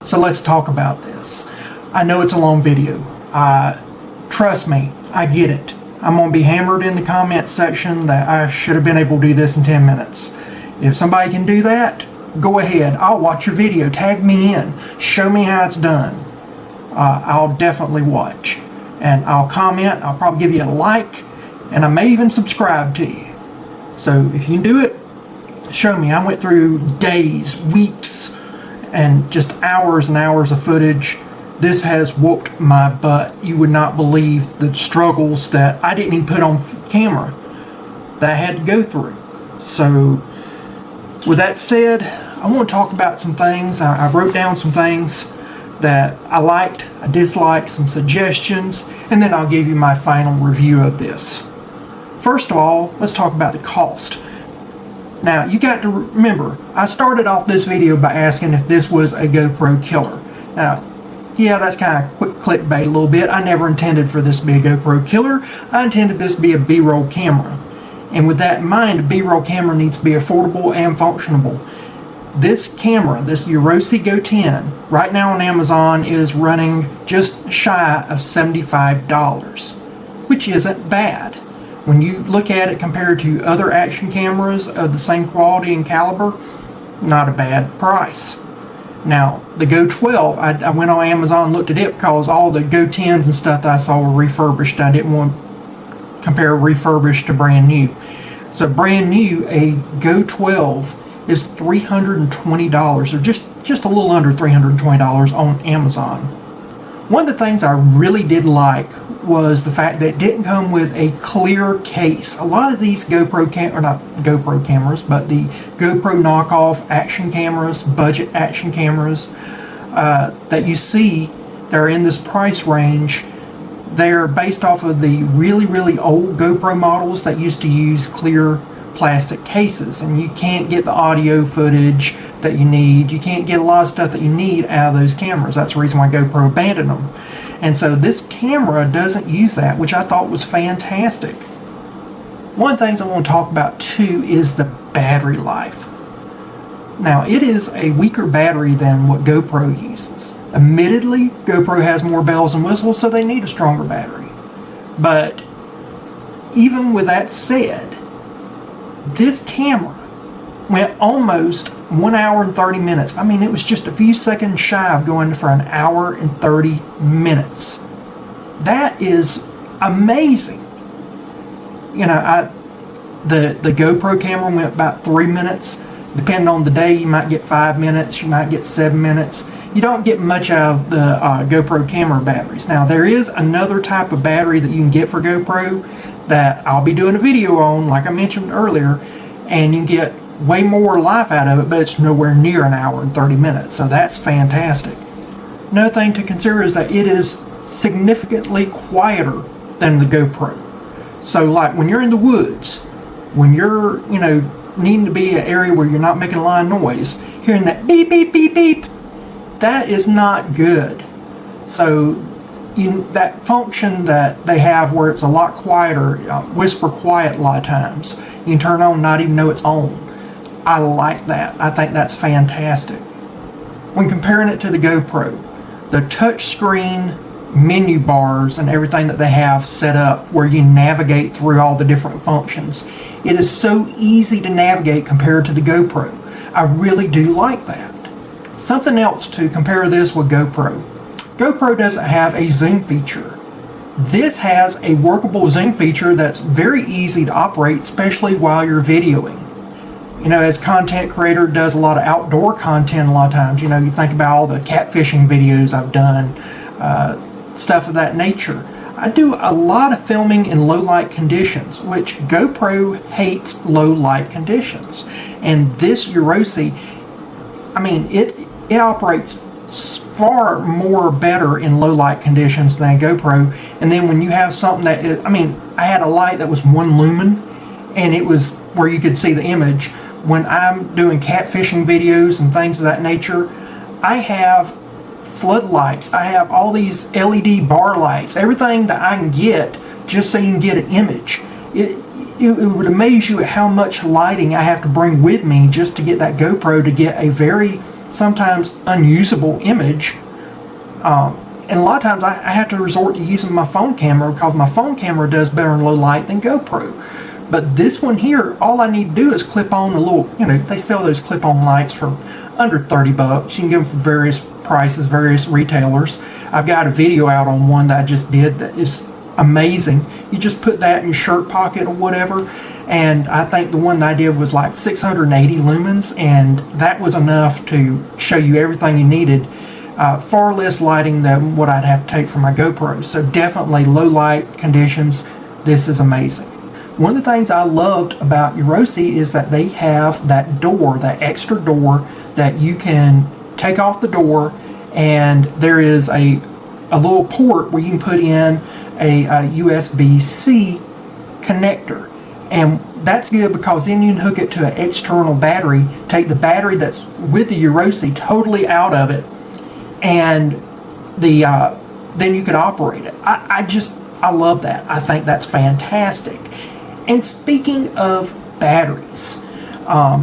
So let's talk about this. I know it's a long video. Trust me, I get it. I'm going to be hammered in the comment section that I should have been able to do this in 10 minutes. If somebody can do that, go ahead. I'll watch your video. Tag me in. Show me how it's done. I'll definitely watch. And I'll comment. I'll probably give you a like. And I may even subscribe to you. So if you can do it, show me. I went through days, weeks, and just hours and hours of footage. This has whooped my butt. You would not believe the struggles that I didn't even put on camera that I had to go through. So with that said, I want to talk about some things. I wrote down some things that I liked, I disliked, some suggestions, and then I'll give you my final review of this. First of all, let's talk about the cost. Now, you got to remember, I started off this video by asking if this was a GoPro killer. Now, yeah, that's kind of quick clickbait a little bit. I never intended for this to be a GoPro killer. I intended this to be a B-roll camera. And with that in mind, a B-roll camera needs to be affordable and functionable. This camera, this Euorosi Go 10, right now on Amazon is running just shy of $75, which isn't bad. When you look at it compared to other action cameras of the same quality and caliber, not a bad price. Now, the Go 12, I went on Amazon and looked at it because all the Go 10s and stuff that I saw were refurbished. I didn't want to compare refurbished to brand new. So brand new, a Go 12 is $320, or just a little under $320 on Amazon. One of the things I really did like was the fact that it didn't come with a clear case. A lot of these GoPro not GoPro cameras, but the GoPro knockoff action cameras, budget action cameras that you see that are in this price range, they're based off of the really, really old GoPro models that used to use clear plastic cases, and you can't get the audio footage that you need. You can't get a lot of stuff that you need out of those cameras. That's the reason why GoPro abandoned them. And so this camera doesn't use that, which I thought was fantastic. One of the things I want to talk about too is the battery life. Now, it is a weaker battery than what GoPro uses. Admittedly, GoPro has more bells and whistles, so they need a stronger battery. But even with that said, this camera went almost 1 hour and 30 minutes. I mean, it was just a few seconds shy of going for an hour and 30 minutes. That is amazing. You know, the GoPro camera went about 3 minutes. Depending on the day, you might get 5 minutes, you might get 7 minutes. You don't get much out of the GoPro camera batteries. Now, there is another type of battery that you can get for GoPro that I'll be doing a video on, like I mentioned earlier, and you can get way more life out of it, but it's nowhere near an hour and 30 minutes, so that's fantastic. Another thing to consider is that it is significantly quieter than the GoPro. So like when you're in the woods, when you're, needing to be an area where you're not making a lot of noise, hearing that beep, beep, beep, beep, that is not good. So that function that they have where it's a lot quieter, whisper quiet a lot of times, you can turn on and not even know it's on. I like that. I think that's fantastic. When comparing it to the GoPro, the touch screen menu bars and everything that they have set up where you navigate through all the different functions, it is so easy to navigate compared to the GoPro. I really do like that. Something else to compare this with GoPro. GoPro doesn't have a zoom feature. This has a workable zoom feature that's very easy to operate, especially while you're videoing. You know, as content creator does a lot of outdoor content a lot of times, you know, you think about all the catfishing videos I've done, stuff of that nature. I do a lot of filming in low light conditions, which GoPro hates low light conditions. And this Euorosi, I mean, it operates far more better in low light conditions than GoPro. And then when you have something that is, I mean, I had a light that was 1 lumen and it was where you could see the image. When I'm doing catfishing videos and things of that nature, I have floodlights, I have all these LED bar lights, everything that I can get just so you can get an image. It would amaze you at how much lighting I have to bring with me just to get that GoPro to get a very sometimes unusable image. And a lot of times I have to resort to using my phone camera because my phone camera does better in low light than GoPro. But this one here, all I need to do is clip on a little, you know, they sell those clip-on lights for under 30 bucks. You can get them for various prices, various retailers. I've got a video out on one that I just did that is amazing. You just put that in your shirt pocket or whatever, and I think the one that I did was like 680 lumens, and that was enough to show you everything you needed. Far less lighting than what I'd have to take for my GoPro. So definitely low light conditions, this is amazing. One of the things I loved about Euorosi is that they have that door, that extra door that you can take off the door, and there is a little port where you can put in a USB-C connector. And that's good because then you can hook it to an external battery, take the battery that's with the Euorosi totally out of it, and then you could operate it. I love that. I think that's fantastic. And speaking of batteries,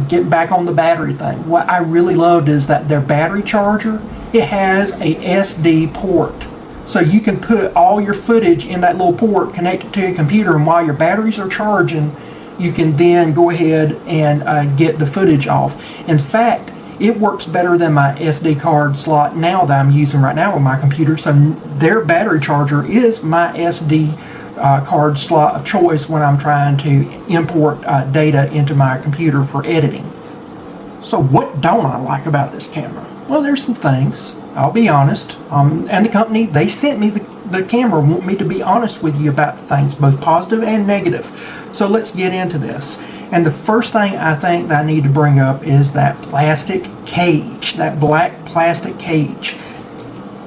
getting back on the battery thing, what I really loved is that their battery charger, it has a SD port. So you can put all your footage in that little port, connect it to your computer, and while your batteries are charging, you can then go ahead and get the footage off. In fact, it works better than my SD card slot now that I'm using right now with my computer. So their battery charger is my SD card slot of choice when I'm trying to import data into my computer for editing. So what don't I like about this camera? Well, there's some things, I'll be honest. And the company, they sent me the camera, want me to be honest with you about things, both positive and negative. So let's get into this. And the first thing I think that I need to bring up is that plastic cage, that black plastic cage.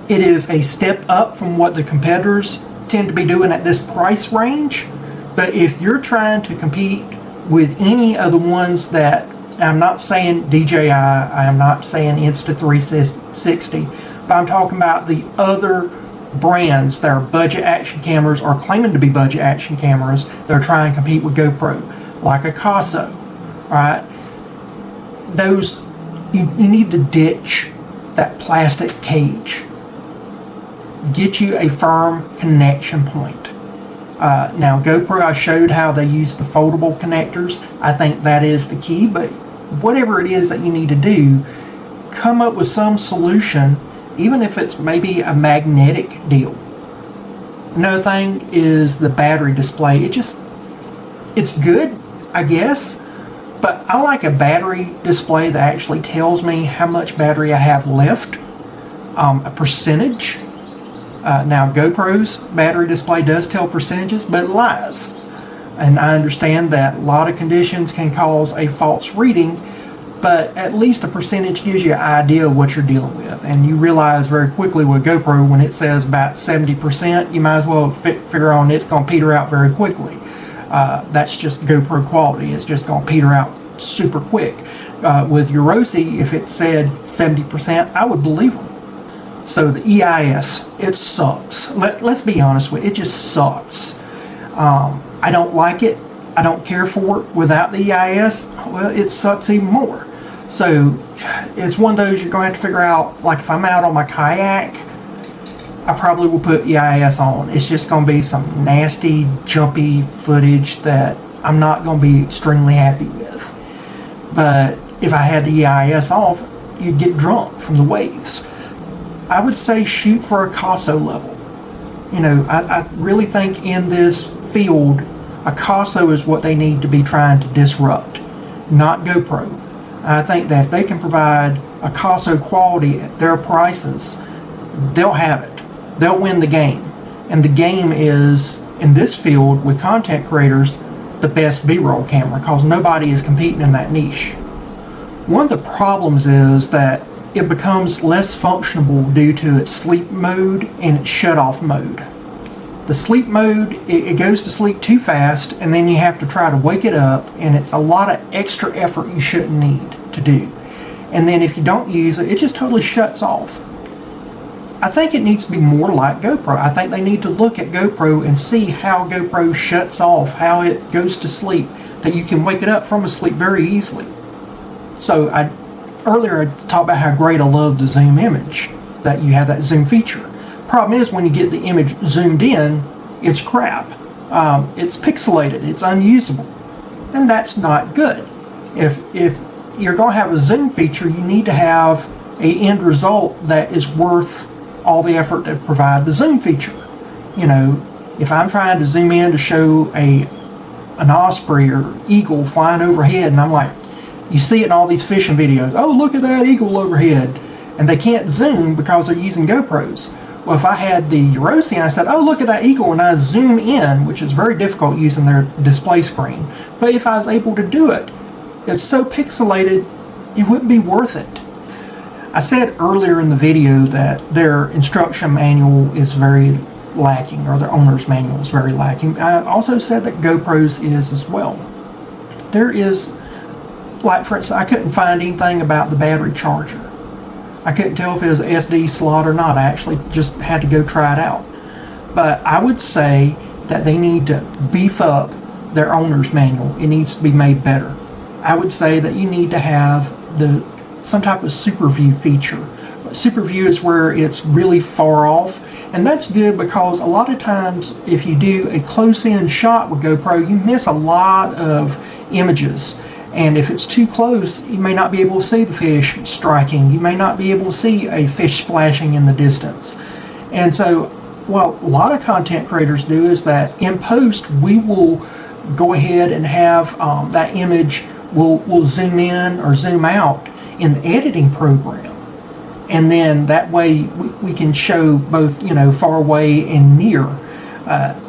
It is a step up from what the competitors tend to be doing at this price range. But if you're trying to compete with any of the ones that, I'm not saying DJI, I am not saying Insta360, but I'm talking about the other brands that are budget action cameras or claiming to be budget action cameras that are trying to compete with GoPro, like a Casa, right? Those, you need to ditch that plastic cage. Get you a firm connection point. Now GoPro, I showed how they use the foldable connectors. I think that is the key, but whatever it is that you need to do, come up with some solution, even if it's maybe a magnetic deal. Another thing is the battery display. It's good, I guess, but I like a battery display that actually tells me how much battery I have left, a percentage. Now GoPro's battery display does tell percentages, but it lies. And I understand that a lot of conditions can cause a false reading, but at least a percentage gives you an idea of what you're dealing with. And you realize very quickly with GoPro, when it says about 70%, you might as well figure on it's going to peter out very quickly. That's just GoPro quality. It's just going to peter out super quick. With Euorosi, if it said 70%, I would believe them. So the EIS, it sucks. Let's be honest with it, it just sucks. I don't like it. I don't care for it. Without the EIS, well, it sucks even more. So it's one of those you're going to have to figure out, like if I'm out on my kayak, I probably will put EIS on. It's just going to be some nasty, jumpy footage that I'm not going to be extremely happy with. But if I had the EIS off, you'd get drunk from the waves. I would say shoot for a CASO level. You know, I really think in this field, a CASO is what they need to be trying to disrupt, not GoPro. I think that if they can provide a CASO quality at their prices, they'll have it. They'll win the game. And the game is, in this field, with content creators, the best B-roll camera, because nobody is competing in that niche. One of the problems is that it becomes less functionable due to its sleep mode and its shut-off mode. The sleep mode, it goes to sleep too fast, and then you have to try to wake it up, and it's a lot of extra effort you shouldn't need to do. And then if you don't use it, it just totally shuts off. I think it needs to be more like GoPro. I think they need to look at GoPro and see how GoPro shuts off, how it goes to sleep, that you can wake it up from a sleep very easily. So earlier I talked about how great I love the zoom image, that you have that zoom feature. Problem is, when you get the image zoomed in, it's crap. It's pixelated, it's unusable, and that's not good. If you're going to have a zoom feature, you need to have an end result that is worth all the effort to provide the zoom feature. You know, if I'm trying to zoom in to show an osprey or eagle flying overhead, and I'm like, you see it in all these fishing videos, oh, look at that eagle overhead, and they can't zoom because they're using GoPros. Well, if I had the Euorosi and I said, oh, look at that eagle, and I zoom in, which is very difficult using their display screen, but if I was able to do it, it's so pixelated, it wouldn't be worth it. I said earlier in the video that their instruction manual is very lacking, or their owner's manual is very lacking. I also said that GoPro's is as well. There is, like for instance, I couldn't find anything about the battery charger. I couldn't tell if it was an SD slot or not. I actually just had to go try it out. But I would say that they need to beef up their owner's manual. It needs to be made better. I would say that you need to have some type of super view feature. Super view is where it's really far off, and that's good because a lot of times if you do a close-in shot with GoPro, you miss a lot of images. And if it's too close, you may not be able to see the fish striking. You may not be able to see a fish splashing in the distance. And so what a lot of content creators do is that in post, we will go ahead and have that image, we'll zoom in or zoom out in the editing program. And then that way we can show both, you know, far away and near.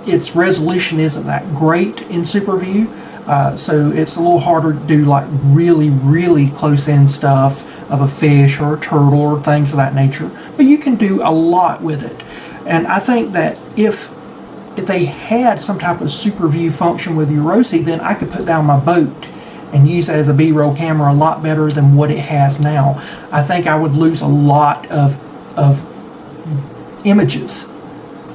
Its resolution isn't that great in Super View. So it's a little harder to do like really, really close-in stuff of a fish or a turtle or things of that nature. But you can do a lot with it. And I think that if they had some type of super view function with Euorosi, then I could put down my boat and use it as a B-roll camera a lot better than what it has now. I think I would lose a lot of images,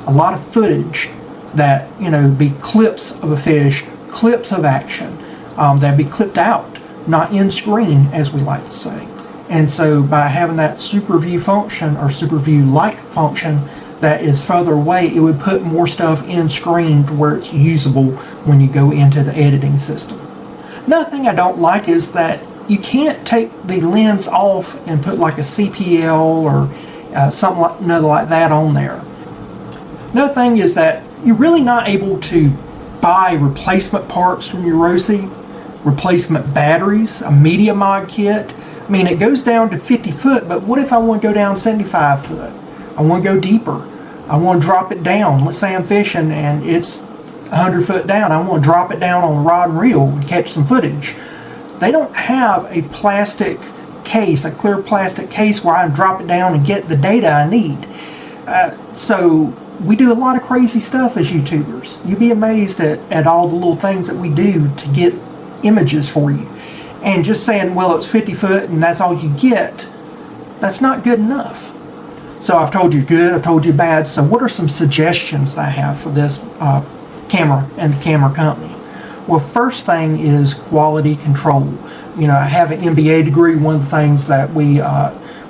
a lot of footage that, you know, be clips of a fish, clips of action that'd be clipped out, not in screen, as we like to say. And so by having that super view function or super view like function that is further away, it would put more stuff in screen to where it's usable when you go into the editing system. Another thing I don't like is that you can't take the lens off and put like a CPL or something like that on there. Another thing is that you're really not able to buy replacement parts from Euorosi, replacement batteries, a media mod kit. I mean, it goes down to 50 foot, but what if I want to go down 75 foot? I want to go deeper. I want to drop it down. Let's say I'm fishing and it's 100 foot down. I want to drop it down on a rod and reel and catch some footage. They don't have a plastic case, a clear plastic case where I can drop it down and get the data I need. So we do a lot of crazy stuff as YouTubers. You'd be amazed at all the little things that we do to get images for you. And just saying, well, it's 50 foot and that's all you get, that's not good enough. So I've told you good, I've told you bad. So what are some suggestions that I have for this camera and the camera company? Well, first thing is quality control. You know, I have an MBA degree. One of the things that we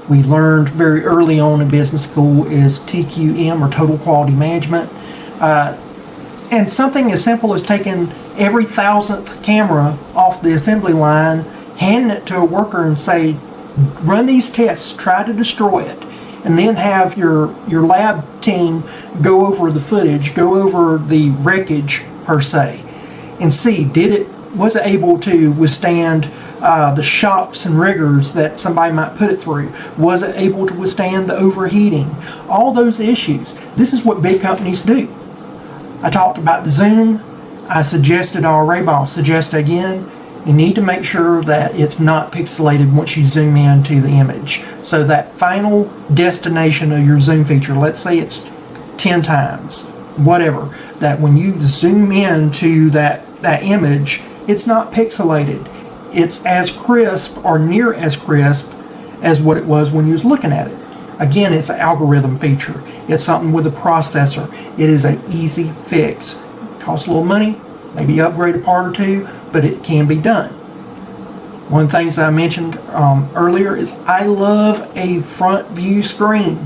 learned very early on in business school is TQM, or Total Quality Management. And something as simple as taking every 1,000th camera off the assembly line, handing it to a worker and say, run these tests, try to destroy it, and then have your lab team go over the footage, go over the wreckage per se, and see, was it able to withstand the shocks and rigors that somebody might put it through? Was it able to withstand the overheating? All those issues. This is what big companies do. I talked about the zoom. I suggested already, but I'll suggest again, you need to make sure that it's not pixelated once you zoom into the image. So that final destination of your zoom feature, let's say it's 10 times, whatever, that when you zoom into that image, it's not pixelated. It's as crisp or near as crisp as what it was when you was looking at it. Again, it's an algorithm feature. It's something with a processor. It is an easy fix. It costs a little money, maybe upgrade a part or two, but it can be done. One of the things I mentioned earlier is I love a front view screen.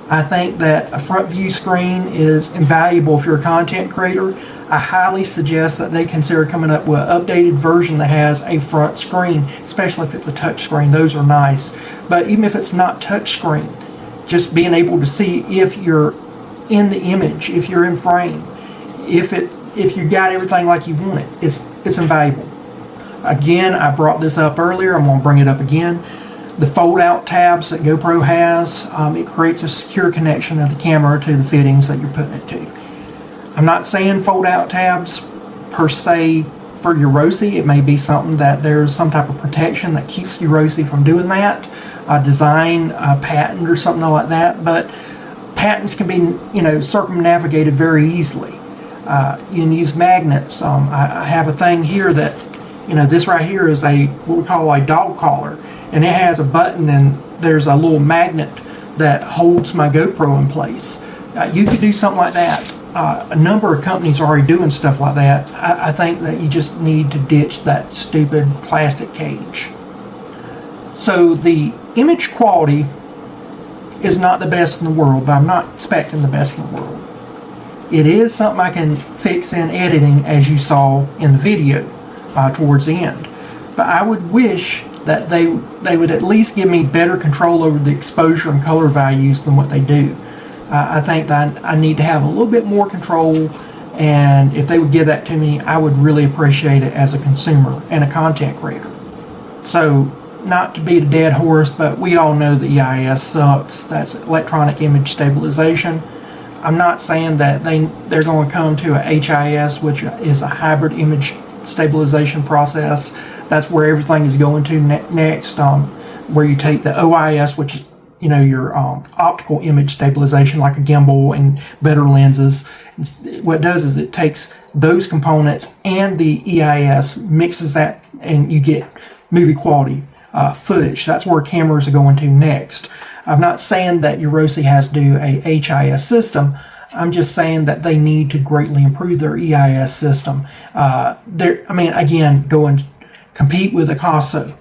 I think that a front view screen is invaluable if you're a content creator. I highly suggest that they consider coming up with an updated version that has a front screen, especially if it's a touch screen. Those are nice. But even if it's not touch screen, just being able to see if you're in the image, if you're in frame, if you got everything like you want it, it's invaluable. Again, I brought this up earlier. I'm going to bring it up again. The fold-out tabs that GoPro has, it creates a secure connection of the camera to the fittings that you're putting it to. I'm not saying fold-out tabs per se for Euorosi. It may be something that there's some type of protection that keeps Euorosi from doing that, a design, a patent or something like that. But patents can be, circumnavigated very easily. You can use magnets. I have a thing here that, this right here is what we call a dog collar, and it has a button and there's a little magnet that holds my GoPro in place. You could do something like that. A number of companies are already doing stuff like that. I think that you just need to ditch that stupid plastic cage. So the image quality is not the best in the world, but I'm not expecting the best in the world. It is something I can fix in editing, as you saw in the video towards the end. But I would wish that they would at least give me better control over the exposure and color values than what they do. I think that I need to have a little bit more control, and if they would give that to me, I would really appreciate it as a consumer and a content creator. So, not to beat a dead horse, but we all know the EIS sucks. That's electronic image stabilization. I'm not saying that they're going to come to a HIS, which is a hybrid image stabilization process. That's where everything is going to next, where you take the OIS, which is your optical image stabilization, like a gimbal and better lenses. What it does is it takes those components and the EIS, mixes that, and you get movie quality footage. That's where cameras are going to next. I'm not saying that Euorosi has to do a HIS system. I'm just saying that they need to greatly improve their EIS system. Again, go and compete with Acaso.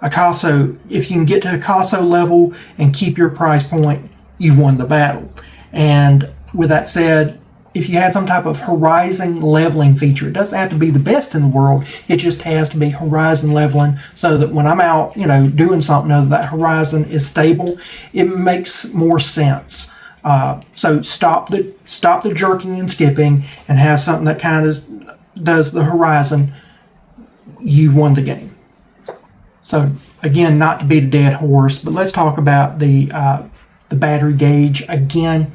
Acaso, if you can get to Acaso level and keep your price point, you've won the battle. And with that said, if you had some type of horizon leveling feature, it doesn't have to be the best in the world, it just has to be horizon leveling, so that when I'm out, doing something, that horizon is stable. It makes more sense. So stop the jerking and skipping and have something that kind of does the horizon. You've won the game. So again, not to beat a dead horse, but let's talk about the battery gauge. Again,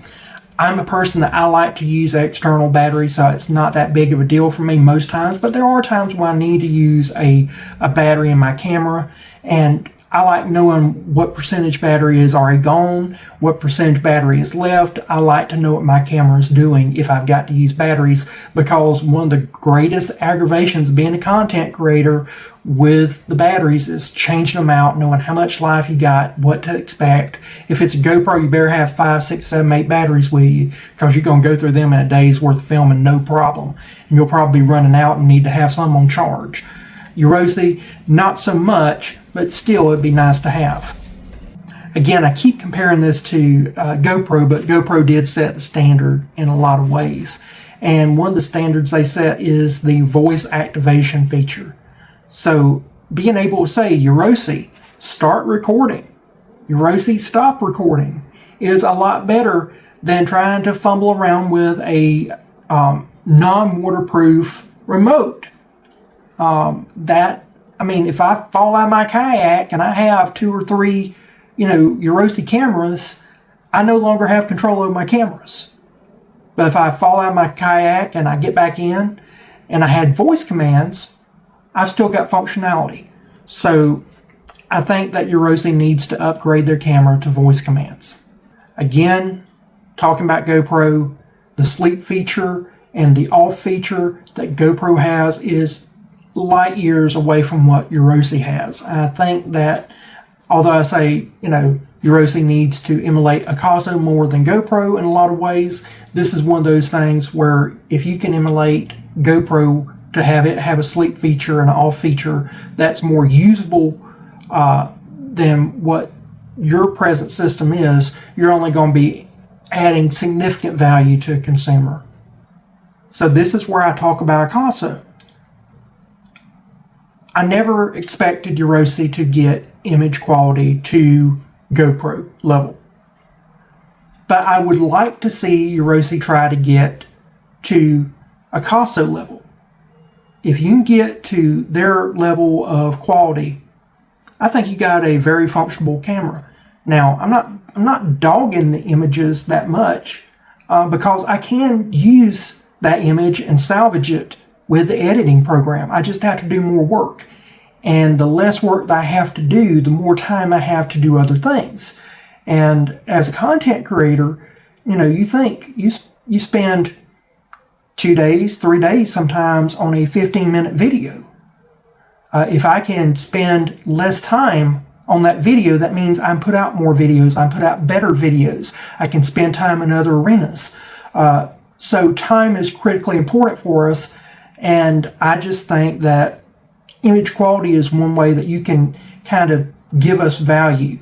I'm a person that I like to use external battery, so it's not that big of a deal for me most times, but there are times when I need to use a battery in my camera, and I like knowing what percentage battery is already gone, what percentage battery is left. I like to know what my camera is doing if I've got to use batteries, because one of the greatest aggravations of being a content creator with the batteries is changing them out, knowing how much life you got, what to expect. If it's a GoPro, you better have 5, 6, 7, 8 batteries with you, because you're going to go through them in a day's worth of filming, no problem. And you'll probably be running out and need to have some on charge. Euorosi, not so much, but still it'd be nice to have. Again, I keep comparing this to GoPro, but GoPro did set the standard in a lot of ways. And one of the standards they set is the voice activation feature. So being able to say, Euorosi, start recording, Euorosi, stop recording, is a lot better than trying to fumble around with a non-waterproof remote. If I fall out of my kayak and I have 2 or 3, Euorosi cameras, I no longer have control over my cameras. But if I fall out of my kayak and I get back in and I had voice commands, I've still got functionality. So I think that Euorosi needs to upgrade their camera to voice commands. Again, talking about GoPro, the sleep feature and the off feature that GoPro has is light years away from what Euorosi has. I think that, although I say, Euorosi needs to emulate Euorosi more than GoPro in a lot of ways, this is one of those things where if you can emulate GoPro to have it have a sleep feature and an off feature that's more usable than what your present system is, you're only going to be adding significant value to a consumer. So this is where I talk about Euorosi. I never expected Euorosi to get image quality to GoPro level. But I would like to see Euorosi try to get to Euorosi level. If you can get to their level of quality, I think you got a very functional camera. Now, I'm not dogging the images that much because I can use that image and salvage it with the editing program. I just have to do more work. And the less work that I have to do, the more time I have to do other things. And as a content creator, you think you spend 2 days, 3 days sometimes on a 15-minute video. If I can spend less time on that video, that means I put out more videos, I put out better videos. I can spend time in other arenas. So time is critically important for us. And I just think that image quality is one way that you can kind of give us value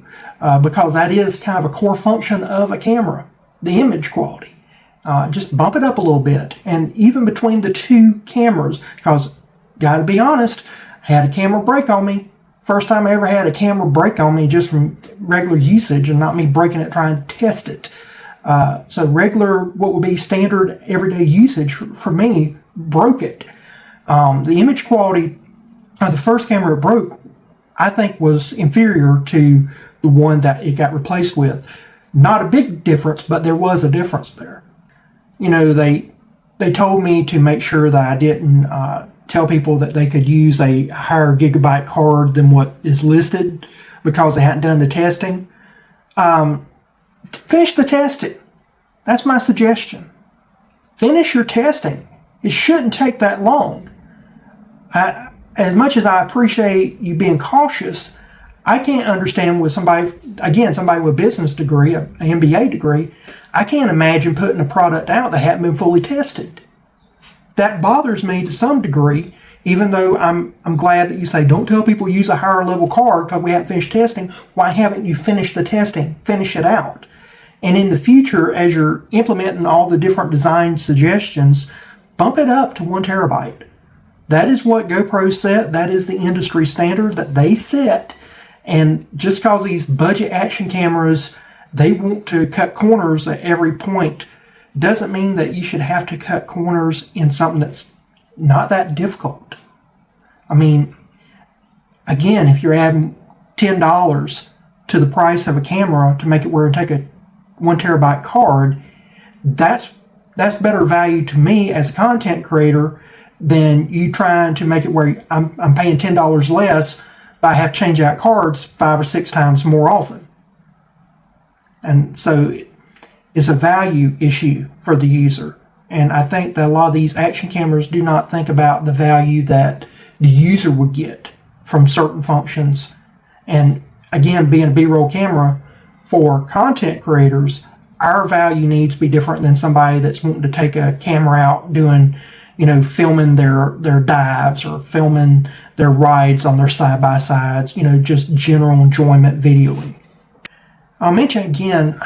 because that is kind of a core function of a camera, the image quality. Just bump it up a little bit. And even between the two cameras, because gotta be honest, I had a camera break on me. First time I ever had a camera break on me just from regular usage and not me breaking it trying to test it. So regular, what would be standard everyday usage for me, broke it. The image quality of the first camera it broke, I think, was inferior to the one that it got replaced with. Not a big difference, but there was a difference there. They told me to make sure that I didn't tell people that they could use a higher gigabyte card than what is listed because they hadn't done the testing. Finish the testing. That's my suggestion. Finish your testing. It shouldn't take that long. As much as I appreciate you being cautious, I can't understand with somebody with a business degree, an MBA degree, I can't imagine putting a product out that hadn't been fully tested. That bothers me to some degree, even though I'm glad that you say, don't tell people use a higher level card because we haven't finished testing. Why haven't you finished the testing? Finish it out. And in the future, as you're implementing all the different design suggestions, bump it up to 1 terabyte. That is what GoPro set. That is the industry standard that they set. And just because these budget action cameras, they want to cut corners at every point, doesn't mean that you should have to cut corners in something that's not that difficult. I mean, again, if you're adding $10 to the price of a camera to make it where it take a 1 terabyte card, that's better value to me as a content creator than you trying to make it where I'm paying $10 less, but I have to change out cards 5 or 6 times more often. And so it's a value issue for the user. And I think that a lot of these action cameras do not think about the value that the user would get from certain functions. And again, being a B-roll camera for content creators, our value needs to be different than somebody that's wanting to take a camera out doing, filming their dives or filming their rides on their side-by-sides, just general enjoyment videoing. I'll mention again,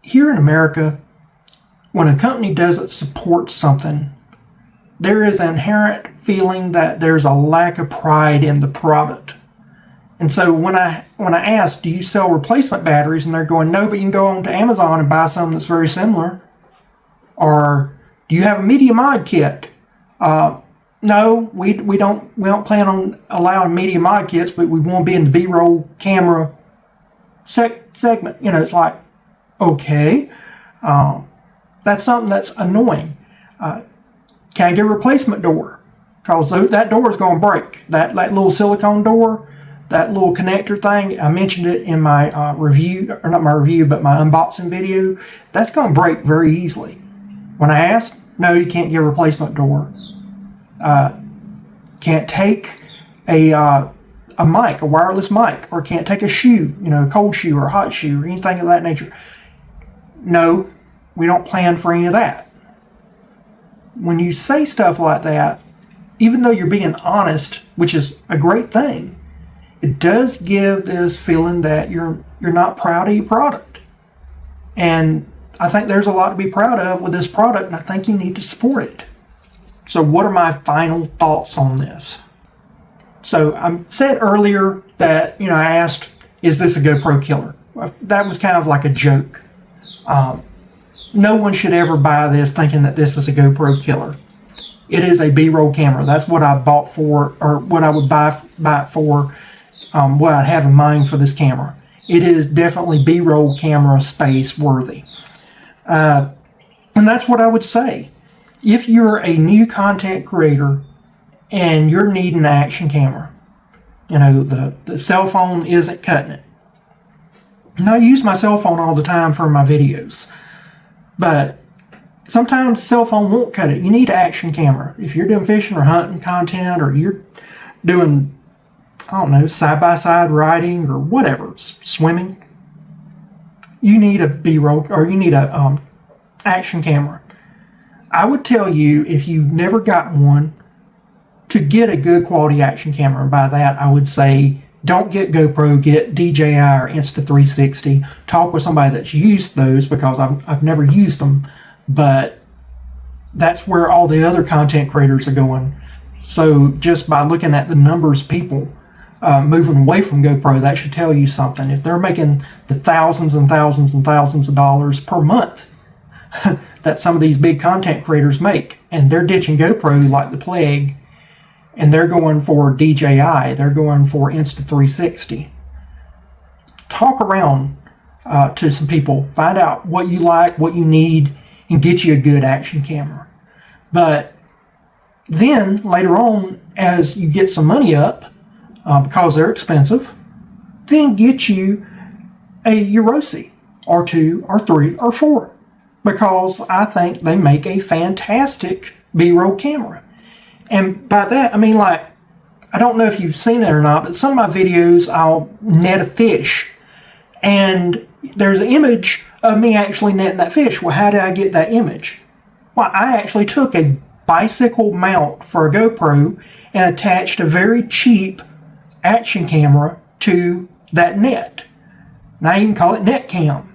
here in America, when a company doesn't support something, there is an inherent feeling that there's a lack of pride in the product. And so when I ask, do you sell replacement batteries? And they're going, no, but you can go on to Amazon and buy something that's very similar. Or do you have a media mod kit? No, we don't plan on allowing media mod kits, but we want to be in the B-roll camera segment. It's like, okay, that's something that's annoying. Can I get a replacement door? Because that door is going to break. That little silicone door, that little connector thing, I mentioned it in my review, or not my review, but my unboxing video. That's going to break very easily. When I asked, no, you can't get a replacement door. Can't take a mic, a wireless mic, or can't take a shoe, a cold shoe or a hot shoe or anything of that nature. No, we don't plan for any of that. When you say stuff like that, even though you're being honest, which is a great thing, it does give this feeling that you're not proud of your product. And I think there's a lot to be proud of with this product, and I think you need to support it. So what are my final thoughts on this? So I said earlier that, I asked, is this a GoPro killer? That was kind of like a joke. No one should ever buy this thinking that this is a GoPro killer. It is a B-roll camera. That's what I bought for, or what I would buy it for, what I have in mind for this camera. It is definitely B-roll camera space worthy. And that's what I would say. If you're a new content creator and you're needing an action camera, the cell phone isn't cutting it. And I use my cell phone all the time for my videos. But sometimes the cell phone won't cut it. You need an action camera. If you're doing fishing or hunting content, or you're doing, side-by-side riding or whatever, swimming, you need a B-roll, or you need a action camera. I would tell you, if you've never got one, to get a good quality action camera. And by that, I would say, don't get GoPro, get DJI or Insta360. Talk with somebody that's used those, because I've never used them, but that's where all the other content creators are going. So just by looking at the numbers of people moving away from GoPro, that should tell you something. If they're making the thousands and thousands and thousands of dollars per month that some of these big content creators make, and they're ditching GoPro like the plague, and they're going for DJI, they're going for Insta360. Talk around to some people, find out what you like, what you need, and get you a good action camera. But then later on, as you get some money up, because they're expensive, then get you a Euorosi, or 2, or 3, or 4, because I think they make a fantastic B-roll camera. And by that, I mean, like, I don't know if you've seen it or not, but some of my videos, I'll net a fish, and there's an image of me actually netting that fish. Well, how did I get that image? Well, I actually took a bicycle mount for a GoPro and attached a very cheap action camera to that net. And I even call it net cam.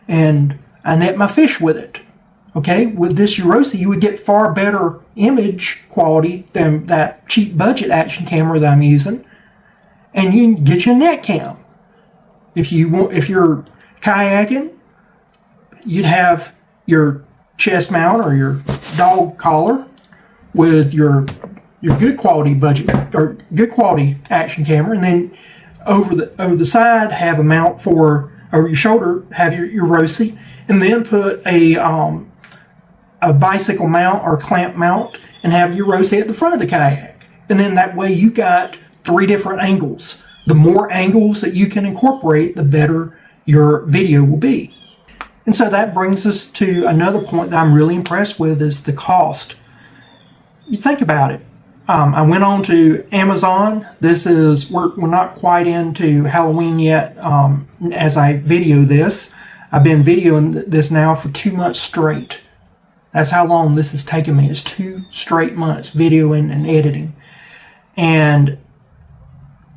And I net my fish with it. Okay, with this Euorosi, you would get far better image quality than that cheap budget action camera that I'm using, and you can get your net cam. If you're kayaking, you'd have your chest mount or your dog collar with your good quality budget or good quality action camera, and then over the side have a mount for over your shoulder, have your Euorosi, and then put a bicycle mount or clamp mount and have your Euorosi at the front of the kayak. And then that way you got 3 different angles. The more angles that you can incorporate, the better your video will be. And so that brings us to another point that I'm really impressed with, is the cost. You think about it. I went on to Amazon. We're not quite into Halloween yet as I video this. I've been videoing this now for 2 months straight. That's how long this has taken me. It's 2 straight months videoing and editing. And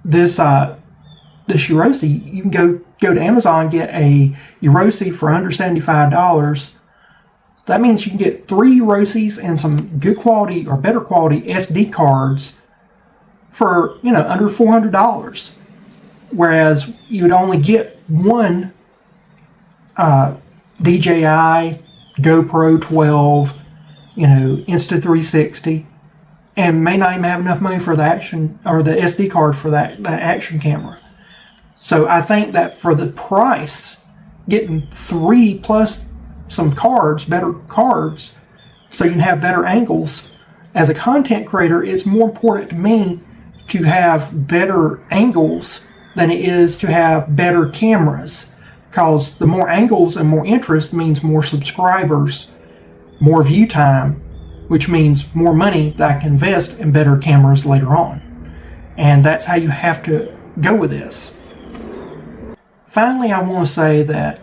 this Euorosi, you can go to Amazon and get a Euorosi for under $75. That means you can get 3 Euorosis and some good quality or better quality SD cards for, under $400. Whereas you would only get one DJI GoPro 12, Insta360, and may not even have enough money for the action or the SD card for that action camera. So I think that for the price, getting 3 plus some cards, better cards, so you can have better angles. As a content creator, it's more important to me to have better angles than it is to have better cameras, because the more angles and more interest means more subscribers, more view time, which means more money that I can invest in better cameras later on. And that's how you have to go with this. Finally, I want to say that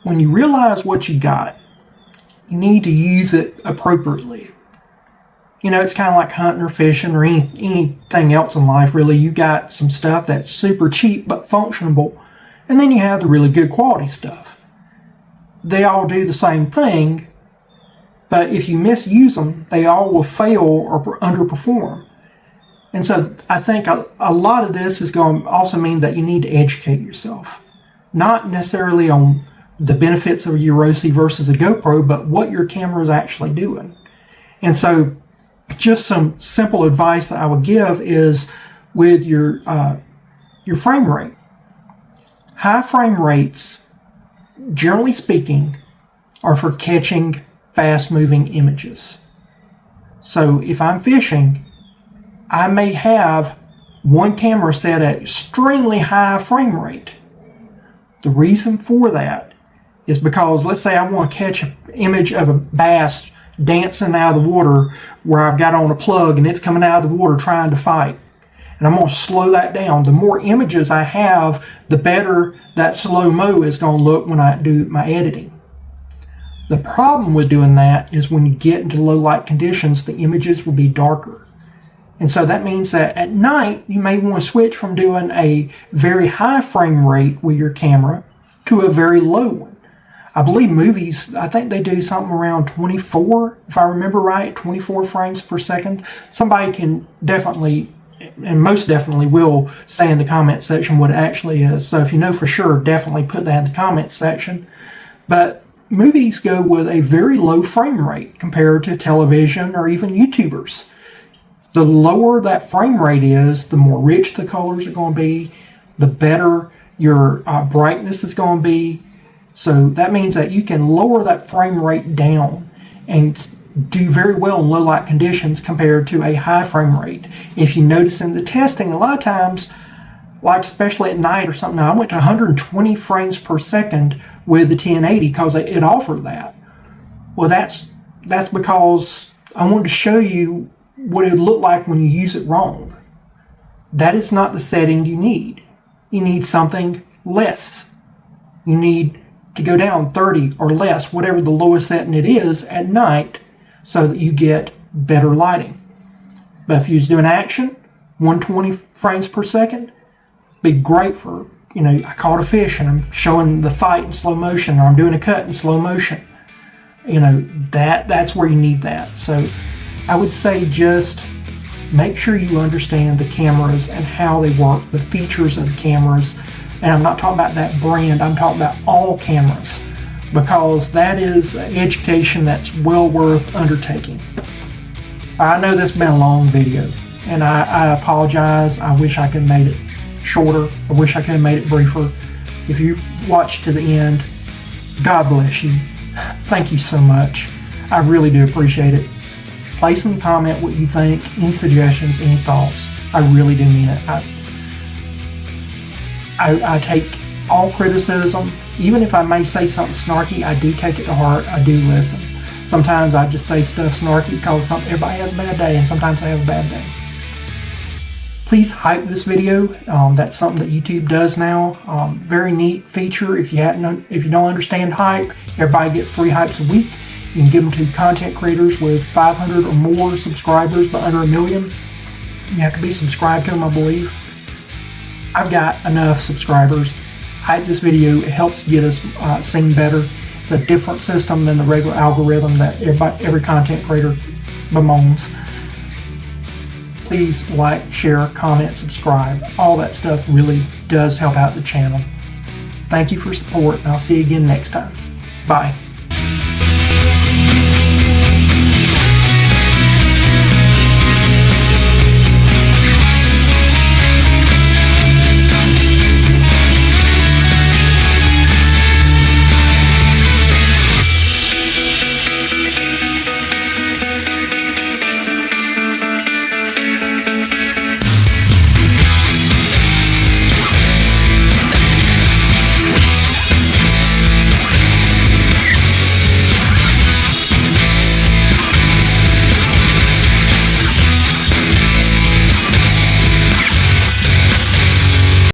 when you realize what you got, you need to use it appropriately. It's kind of like hunting or fishing or anything else in life, really. You got some stuff that's super cheap but functional, and then you have the really good quality stuff. They all do the same thing, but if you misuse them, they all will fail or underperform. And so I think a lot of this is going to also mean that you need to educate yourself. Not necessarily on the benefits of a Euorosi versus a GoPro, but what your camera is actually doing. And so just some simple advice that I would give is with your frame rate. High frame rates, generally speaking, are for catching fast-moving images. So if I'm fishing, I may have one camera set at extremely high frame rate. The reason for that is because, let's say I want to catch an image of a bass dancing out of the water where I've got on a plug and it's coming out of the water trying to fight. And I'm going to slow that down. The more images I have, the better that slow-mo is going to look when I do my editing. The problem with doing that is when you get into low light conditions, the images will be darker. And so that means that at night, you may want to switch from doing a very high frame rate with your camera to a very low one. I believe movies, I think they do something around 24, if I remember right, 24 frames per second. Somebody can definitely, and most definitely will, say in the comment section what it actually is. So if you know for sure, definitely put that in the comment section. But movies go with a very low frame rate compared to television or even YouTubers. The lower that frame rate is, the more rich the colors are going to be, the better your brightness is going to be. So that means that you can lower that frame rate down and do very well in low light conditions compared to a high frame rate. If you notice in the testing, a lot of times, like especially at night or something, I went to 120 frames per second with the 1080 because it offered that. Well, that's because I wanted to show you what it would look like when you use it wrong. That is not the setting you need. You need something less. You need to go down 30 or less, whatever the lowest setting it is at night, so that you get better lighting. But if you're doing action, 120 frames per second, be great for, I caught a fish and I'm showing the fight in slow motion, or I'm doing a cut in slow motion. That's where you need that. So I would say just make sure you understand the cameras and how they work, the features of the cameras. And I'm not talking about that brand, I'm talking about all cameras, because that is education that's well worth undertaking. I know this has been a long video, and I apologize. I wish I could have made it shorter. I wish I could have made it briefer. If you watched to the end, God bless you. Thank you so much. I really do appreciate it. place in the comment what you think, any suggestions, any thoughts. I really do mean it. I take all criticism. Even if I may say something snarky, I do take it to heart. I do listen. Sometimes I just say stuff snarky because everybody has a bad day, and sometimes I have a bad day. Please hype this video. That's something that YouTube does now. Very neat feature. If you don't understand hype, everybody gets 3 hypes a week. You can give them to content creators with 500 or more subscribers, but under 1 million. You have to be subscribed to them, I believe. I've got enough subscribers. Hype this video. It helps get us seen better. It's a different system than the regular algorithm that every content creator bemoans. Please like, share, comment, subscribe. All that stuff really does help out the channel. Thank you for support, and I'll see you again next time. Bye.